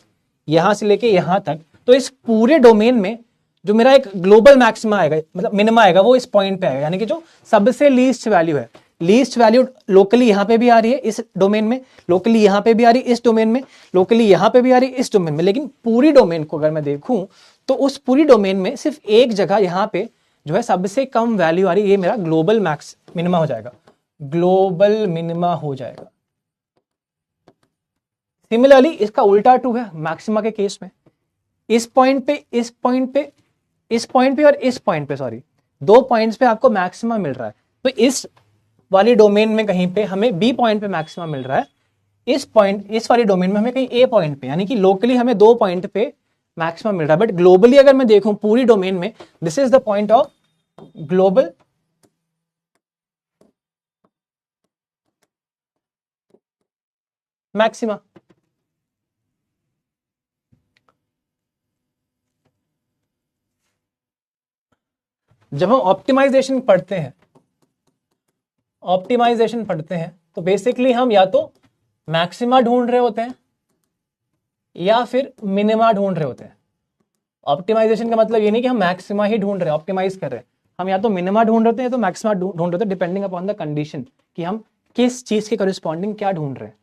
यहां से लेके यहां तक, तो इस पूरे डोमेन में जो मेरा एक ग्लोबल मैक्सिमा आएगा, मतलब मिनिमा आएगा, वो इस पॉइंट पे आएगा। यानी कि जो सबसे लीस्ट वैल्यू है, लीस्ट वैल्यू लोकली यहां पे भी आ रही है इस डोमेन में, लोकली यहां पे भी आ रही है इस डोमेन में, लोकली यहां पे भी आ रही है इस डोमेन में। लेकिन पूरी डोमेन को अगर मैं देखूं तो उस पूरी डोमेन में सिर्फ एक जगह यहां पे जो है सबसे कम वैल्यू आ रही है, ये मेरा ग्लोबल मैक्स मिनिमा हो जाएगा, ग्लोबल मिनिमा हो जाएगा। सिमिलरली इसका उल्टा टू है मैक्सिमा के केस में। इस पॉइंट पे, इस पॉइंट पे, इस पॉइंट पे और इस पॉइंट पे, सॉरी, 2 पॉइंट्स पे आपको मैक्सिमा मिल रहा है। तो इस वाली डोमेन में कहीं पे हमें बी पॉइंट पे मैक्सिमा मिल रहा है, इस वाली डोमेन में हमें कहीं ए पॉइंट पे, यानी कि लोकली हमें 2 पॉइंट पे मैक्सिमा मिल रहा है। बट ग्लोबली अगर मैं देखूं पूरी डोमेन में, this is the point of global maxima. जब हम ऑप्टिमाइजेशन पढ़ते हैं तो बेसिकली हम या तो मैक्सिमा ढूंढ रहे होते हैं या फिर मिनिमा ढूंढ रहे होते हैं। ऑप्टिमाइजेशन का मतलब ये नहीं कि हम मैक्सिमा ही ढूंढ रहे हैं, ऑप्टिमाइज कर रहे हैं, हम या तो मिनिमा ढूंढ रहे होते हैं या तो मैक्सिमा ढूंढ रहे होते हैं, डिपेंडिंग अपॉन द कंडीशन कि हम किस चीज के कॉरेस्पॉन्डिंग क्या ढूंढ रहे हैं।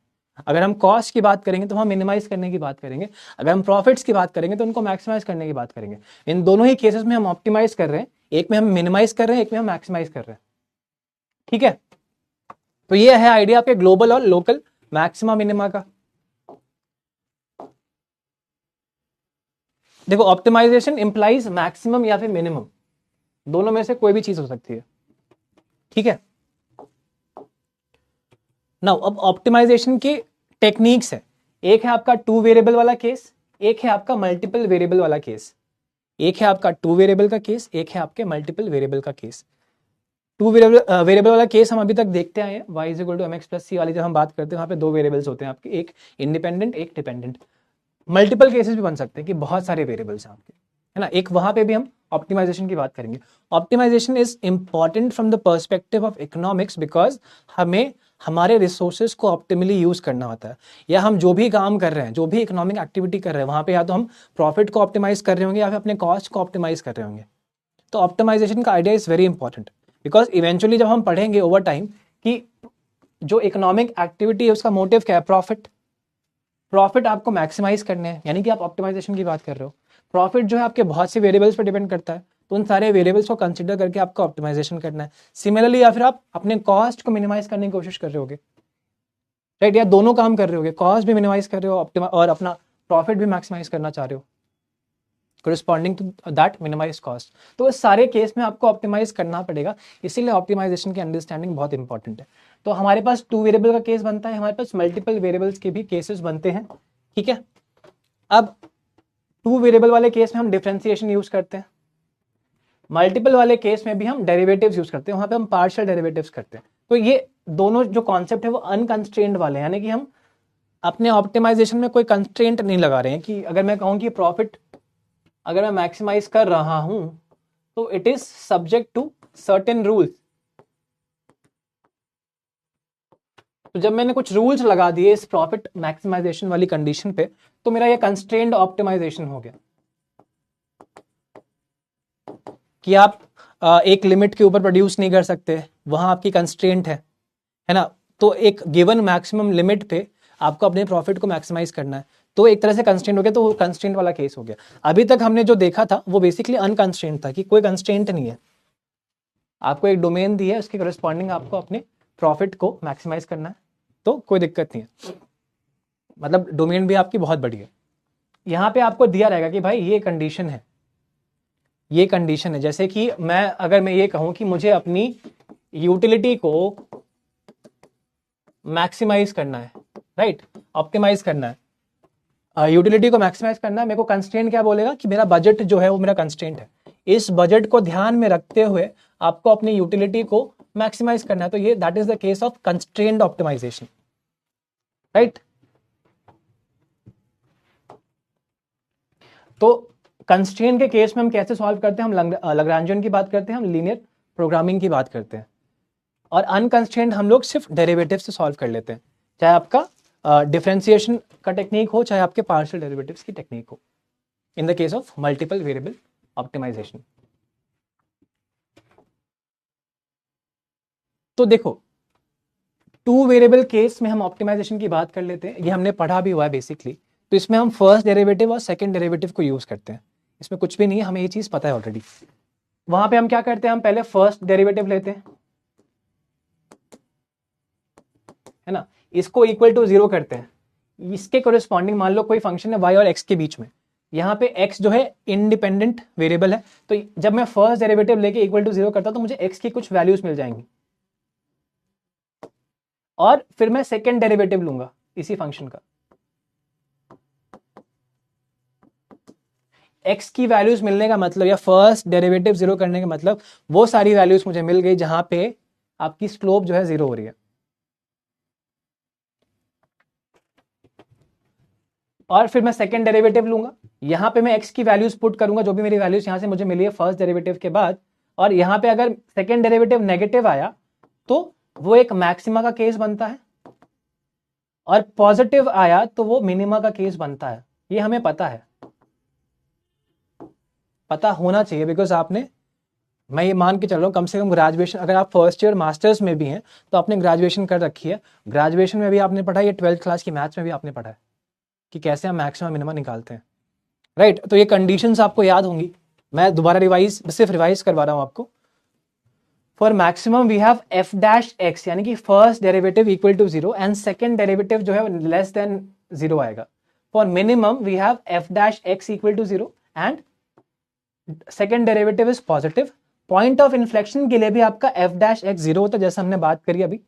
अगर हम कॉस्ट की बात करेंगे तो हम मिनिमाइज करने की बात करेंगे, अगर हम प्रॉफिट्स की बात करेंगे तो उनको मैक्सिमाइज करने की बात करेंगे। इन दोनों ही केसेस में हम ऑप्टिमाइज कर रहे हैं, एक में हम मिनिमाइज कर रहे हैं, एक में हम मैक्सिमाइज कर रहे हैं। ठीक है, तो ये है आइडिया आपके ग्लोबल और लोकल मैक्सिमा मिनिमा का। देखो ऑप्टिमाइजेशन इंप्लाइज मैक्सिमम या फिर मिनिमम, दोनों में से कोई भी चीज हो सकती है। ठीक है, नाउ अब ऑप्टिमाइजेशन के टेक्निक्स है। एक है आपका 2 वेरिएबल वाला केस, एक है आपका मल्टीपल वेरिएबल वाला केस। एक है आपका 2 वेरिएबल का केस, एक है आपके मल्टीपल वेरिएबल का केस। 2 वेरिएबल वाला केस हम अभी तक देखते आए हैं, y = mx + c वाली जब हम बात करते हैं वहां पे 2 वेरिएबल्स होते हैं आपके, एक इंडिपेंडेंट एक डिपेंडेंट। मल्टीपल केसेस भी बन सकते हैं कि बहुत सारे वेरिएबल्स हैं आपके, है ना, एक वहां पे भी हम ऑप्टिमाइजेशन की बात करेंगे। Optimisation is important from the perspective of economics because हमें हमारे रिसोर्सेज को ऑप्टिमली यूज करना होता है, या हम जो भी काम कर रहे हैं, जो भी इकोनॉमिक एक्टिविटी कर रहे हैं, वहां पे या तो हम प्रॉफिट को ऑप्टिमाइज कर रहे होंगे या फिर अपने कॉस्ट को ऑप्टिमाइज कर रहे होंगे। तो ऑप्टिमाइजेशन का idea is very important because eventually जब हम पढ़ेंगे ओवर टाइम कि जो इकोनॉमिक एक्टिविटी है उसका मोटिव क्या है, प्रॉफिट आपको मैक्सिमाइज करने हैं, यानी कि आप ऑप्टिमाइजेशन की बात कर रहे हो। प्रॉफिट जो है आपके बहुत से वेरिएबल्स पर डिपेंड करता है, तो उन सारे वेरिएबल्स को कंसिडर करके आपको ऑप्टिमाइजेशन करना है। सिमिलरली या फिर आप अपने कॉस्ट को मिनिमाइज करने की कोशिश कर रहे होगे, राइट, या दोनों काम कर रहे होगे, कॉस्ट भी मिनिमाइज कर रहे हो और अपना प्रॉफिट भी मैक्सिमाइज करना चाह रहे हो, corresponding to that minimize cost। तो इस सारे केस में आपको ऑप्टिमाइज करना पड़ेगा, इसीलिए ऑप्टिमाइजेशन की अंडरस्टैंडिंग बहुत इंपॉर्टेंट है। तो हमारे पास 2 वेरिएबल का केस बनता है, हमारे पास मल्टीपल वेरिएबल्स के भी केसेस बनते हैं, ठीक है। अब 2 वेरिएबल वाले केस में हम डिफरेंशिएशन यूज करते हैं, मल्टीपल वाले केस में भी हम डेरिवेटिव्स यूज करते हैं, वहां पे हम पार्शियल डेरिवेटिव्स करते हैं। तो ये दोनों जो कॉन्सेप्ट है वो अनकंस्ट्रेंड वाले हैं, यानी कि हम अपने ऑप्टिमाइजेशन में कोई कंस्ट्रेंट नहीं लगा रहे हैं कि अगर मैं कहूँ कि प्रॉफिट अगर मैं मैक्सिमाइज कर रहा हूं तो it is subject to certain rules. तो जब मैंने कुछ रूल्स लगा दिए इस प्रॉफिट मैक्सिमाइजेशन वाली कंडीशन पे, तो मेरा ये कंस्ट्रेंड ऑप्टिमाइजेशन हो गया कि आप एक लिमिट के ऊपर प्रोड्यूस नहीं कर सकते, वहां आपकी कंस्ट्रेंट है ना। तो एक गिवन मैक्सिमम लिमिट पे आपको अपने प्रॉफिट को मैक्सिमाइज करना है, तो एक तरह से कंस्ट्रेंट हो गया, तो वो कंस्ट्रेंट वाला केस हो गया। अभी तक हमने जो देखा था वो बेसिकली अनकंस्ट्रेंट था कि कोई कंस्ट्रेंट नहीं है, आपको एक डोमेन दी है, उसके करस्पॉन्डिंग आपको अपने प्रॉफिट को मैक्सिमाइज करना है, तो कोई दिक्कत नहीं है, मतलब डोमेन भी आपकी बहुत बड़ी है। यहाँ पे आपको दिया रहेगा कि भाई ये कंडीशन है, ये कंडीशन है। जैसे कि अगर मैं ये कहूं कि मुझे अपनी यूटिलिटी को मैक्सिमाइज करना है, राइट, ऑप्टिमाइज करना है, यूटिलिटी को मैक्सिमाइज करना है, मेरे को कंस्ट्रेंट क्या बोलेगा कि मेरा बजट जो है वो मेरा कंस्ट्रेंट है, इस बजट को ध्यान में रखते हुए आपको अपनी यूटिलिटी को मैक्सिमाइज करना है। तो ये that is the case of constrained optimisation, right. तो कंस्ट्रेंट के केस में हम कैसे सॉल्व करते हैं, हम लैग्रांजियन की बात करते हैं, हम लीनियर प्रोग्रामिंग की बात करते हैं, और अनकंस्ट्रेंट हम लोग सिर्फ डेरिवेटिव से सॉल्व कर लेते हैं, चाहे आपका डिफरेंशिएशन का टेक्निक हो, चाहे आपके पार्शियल डेरिवेटिव्स की टेक्निक हो, in the case of multiple variable optimisation. तो देखो 2 वेरिएबल केस में हम ऑप्टिमाइजेशन की बात कर लेते हैं, ये हमने पढ़ा भी हुआ है बेसिकली। तो इसमें हम फर्स्ट डेरिवेटिव और सेकंड डेरिवेटिव को यूज करते हैं, इसमें कुछ भी नहीं है, हमें ये चीज पता है ऑलरेडी। वहां पे हम क्या करते हैं, हम पहले फर्स्ट डेरिवेटिव लेते हैं, है ना, इसको इक्वल टू 0 करते हैं, इसके कोरिस्पॉन्डिंग मान लो कोई फंक्शन है y और x के बीच में, यहाँ पे x जो है इंडिपेंडेंट वेरिएबल है, तो जब मैं फर्स्ट डेरिवेटिव लेके इक्वल टू 0 करता हूं तो मुझे x की कुछ वैल्यूज मिल जाएंगी, और फिर मैं सेकेंड डेरिवेटिव लूंगा इसी फंक्शन का, x की वैल्यूज मिलने का मतलब, या फर्स्ट डेरिवेटिव 0 करने का मतलब, वो सारी वैल्यूज मुझे मिल गई जहां पे आपकी स्लोप जो है 0 हो रही है। और फिर मैं सेकंड डेरिवेटिव लूंगा, यहां पे मैं x की वैल्यूज पुट करूंगा, जो भी मेरी वैल्यूज यहां से मुझे मिली है फर्स्ट डेरिवेटिव के बाद, और यहां पे अगर सेकंड डेरिवेटिव नेगेटिव आया तो वो एक मैक्सिमा का केस बनता है, और पॉजिटिव आया तो वो मिनिमा का केस बनता है। ये हमें पता है, पता होना चाहिए, बिकॉज आपने, मैं ये मान के चल रहा हूँ कम से कम ग्रेजुएशन, अगर आप फर्स्ट ईयर मास्टर्स में भी हैं तो आपने ग्रेजुएशन कर रखी है, ग्रेजुएशन में भी आपने पढ़ा, ये 12th क्लास की मैथ्स में भी आपने पढ़ा है कि कैसे हम मैक्सिमम मिनिमम निकालते हैं, राइट। तो ये कंडीशंस आपको याद होंगी, मैं दोबारा सिर्फ रिवाइज करवा रहा हूं आपको। For maximum we have f dash x, यानी कि first derivative equal to 0 and second derivative जो है लेस देन 0 आएगा। For minimum we have f dash x equal to 0 and second derivative is positive. Point of inflection के लिए भी आपका f dash x 0 होता है, जैसे हमने बात करी अभी,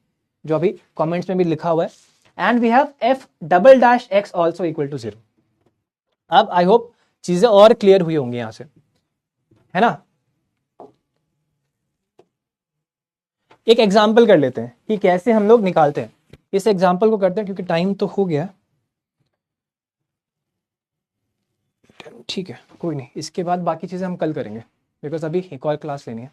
जो अभी कमेंट्स में भी लिखा हुआ है, and we have f double dash x also equal to 0। अब आई होप चीजें और क्लियर हुई होंगी यहां से, है ना। एक एग्जाम्पल कर लेते हैं कि कैसे हम लोग निकालते हैं, इस एग्जाम्पल को करते हैं क्योंकि टाइम तो हो गया, ठीक है कोई नहीं, इसके बाद बाकी चीजें हम कल करेंगे बिकॉज अभी एक और क्लास लेनी है।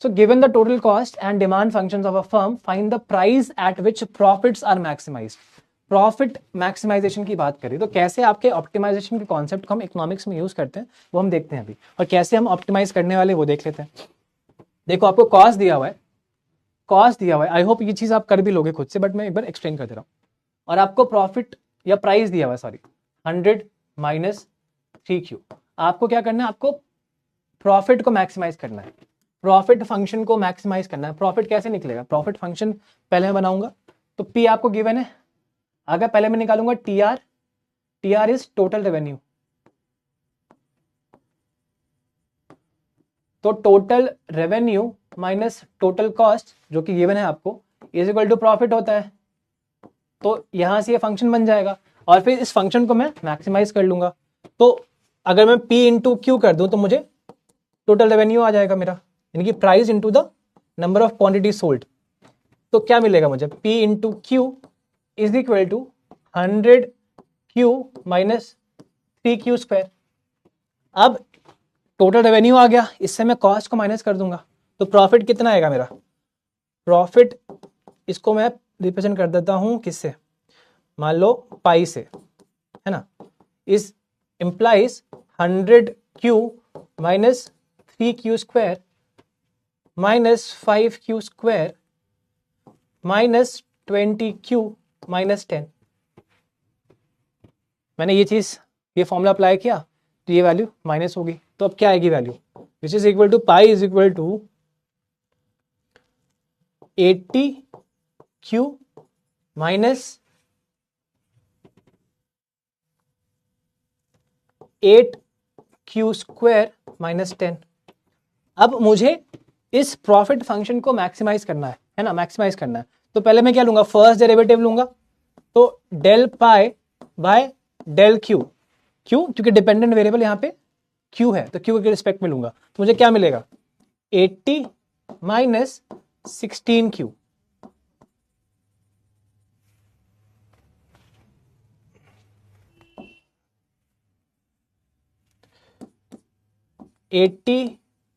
So given the total cost and demand functions of a firm, find the price at which profits are maximised. Profit maximisation की बात करें तो कैसे आपके ऑप्टिमाइजेशन के कॉन्सेप्ट को हम इकोनॉमिक्स में यूज करते हैं वो हम देखते हैं अभी, और कैसे हम ऑप्टिमाइज करने वाले वो देख लेते हैं। देखो आपको कॉस्ट दिया हुआ है, कॉस्ट दिया हुआ है, आई होप ये चीज आप कर भी लोगे खुद से, बट मैं एक बार एक्सप्लेन कर दे रहा हूँ। और आपको प्रॉफिट या प्राइस दिया हुआ है, सॉरी 100 माइनस 3Q। आपको क्या करना है, आपको प्रॉफिट को मैक्सिमाइज करना है, प्रॉफिट फंक्शन को मैक्सिमाइज करना है। प्रॉफिट कैसे निकलेगा, प्रॉफिट फंक्शन पहले मैं बनाऊंगा, तो P आपको गिवन है, अगर पहले मैं निकालूंगा TR TR इज टोटल रेवेन्यू। तो total revenue minus total cost जो कि गिवन है आपको इज इक्वल टू प्रॉफिट होता है। तो यहां से ये फंक्शन बन जाएगा और फिर इस फंक्शन को मैं मैक्सिमाइज कर लूंगा। तो अगर मैं P इंटू क्यू कर दूं तो मुझे टोटल रेवेन्यू आ जाएगा मेरा, यानी कि price into the number of quantity sold. तो क्या मिलेगा मुझे, P into Q is equal to 100Q minus 3Q square. अब टोटल रेवेन्यू आ गया, इससे मैं कॉस्ट को माइनस कर दूंगा तो प्रॉफिट कितना आएगा मेरा। प्रॉफिट इसको मैं रिप्रेजेंट कर देता हूं किससे, मान लो पाई से, है ना। इस implies 100Q minus 3Q square minus 5Q square minus 20Q minus 10। मैंने ये फॉर्मूला अप्लाई किया तो ये वैल्यू माइनस होगी। तो अब क्या आएगी value, which is equal to pi is equal to 80Q minus 8Q square minus 10। अब मुझे इस प्रॉफिट फंक्शन को मैक्सिमाइज करना है ना, मैक्सिमाइज करना है। तो पहले मैं क्या लूंगा, फर्स्ट डेरिवेटिव लूंगा। तो del pi by del Q, क्यों, क्योंकि डिपेंडेंट वेरिएबल यहाँ पे क्यू है तो क्यू के रिस्पेक्ट में लूंगा। तो मुझे क्या मिलेगा, 80 माइनस 16Q।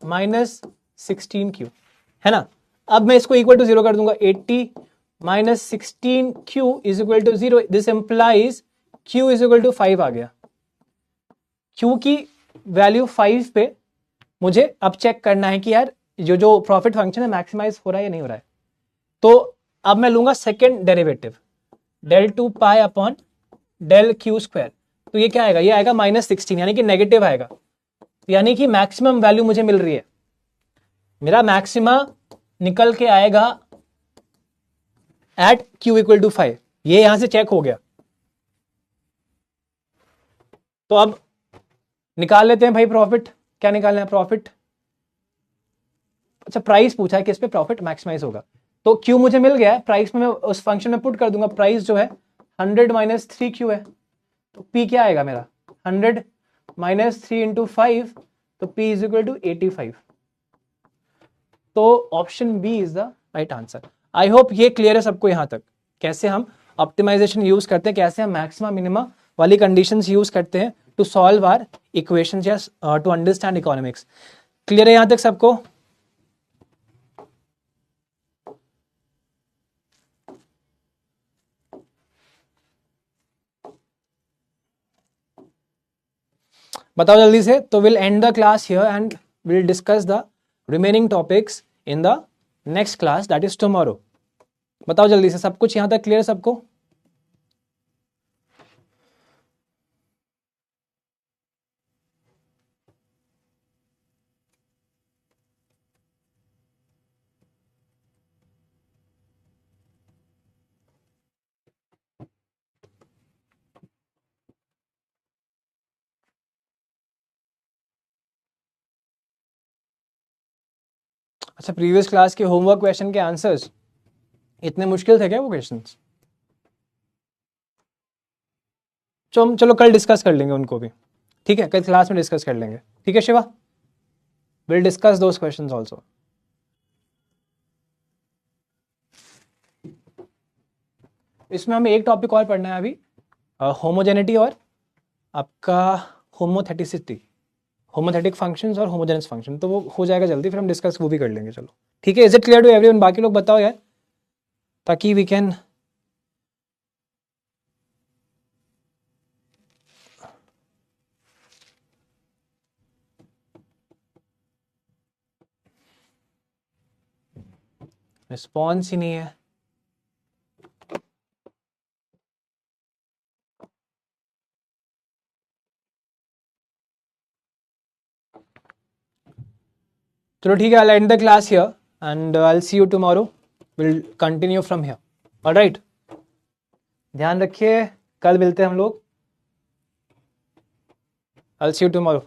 माइनस 16Q, है ना। अब मैं इसको इक्वल टू 0 कर दूंगा। 80 minus 16Q is equal to 0। This implies Q is equal to 5 आ गया। Q की वैल्यू 5 पे मुझे अब चेक करना है कि यार जो प्रॉफिट फंक्शन है मैक्सिमाइज हो रहा है या नहीं हो रहा है। तो अब मैं लूंगा second derivative, del 2 pi upon del Q square. तो ये क्या आएगा, ये आएगा माइनस 16, यानी कि नेगेटिव आएगा। यानी कि मैक्सिमम वैल्यू मुझे मिल रही है, मेरा मैक्सिमा निकल के आएगा एट Q इक्वल टू 5। ये यहां से चेक हो गया। तो अब निकाल लेते हैं भाई प्रॉफिट। क्या निकालना है प्रॉफिट, अच्छा प्राइस पूछा है कि इस पे प्रॉफिट मैक्सिमाइज होगा। तो Q मुझे मिल गया है, प्राइस में मैं उस फंक्शन में पुट कर दूंगा। प्राइस जो है 100 माइनस 3Q है, तो P क्या आएगा मेरा, 100 माइनस 3 इंटू 5, तो P इज इक्वल टू 85। तो option B is the right answer. I hope ये क्लियर है सबको यहां तक, कैसे हम ऑप्टिमाइजेशन यूज करते हैं, कैसे हम मैक्सिमा मिनिमा वाली कंडीशंस यूज करते हैं टू सॉल्व आवर इक्वेशंस या टू अंडरस्टैंड इकोनॉमिक्स। क्लियर है यहां तक सबको। बताओ जल्दी से। तो will and the class here and will discuss the remaining topics in the next class, that is tomorrow. बताओ जल्दी से, सब कुछ यहां तक क्लियर सबको। अच्छा, प्रीवियस क्लास के होमवर्क क्वेश्चन के आंसर्स इतने मुश्किल थे क्या वो क्वेश्चंस? चलो कल डिस्कस कर लेंगे उनको भी, ठीक है, कल क्लास में डिस्कस कर लेंगे। ठीक है Shiva, will discuss those questions also. इसमें हमें एक टॉपिक और पढ़ना है अभी, होमोजेनिटी और आपका होमोथेटिसिटी, होमोथेटिक फंक्शंस और होमोजेनस फंक्शन। तो वो हो जाएगा जल्दी, फिर हम डिस्कस वो भी कर लेंगे। चलो ठीक है, is it clear to everyone? बाकी लोग बताओ यार, ताकि वी कैन रिस्पॉन्स ही नहीं है। चलो ठीक है, I'll end the class here and I'll see you tomorrow. We'll continue from here. All right. ध्यान रखिए, कल मिलते हैं हम लोग। I'll see you tomorrow.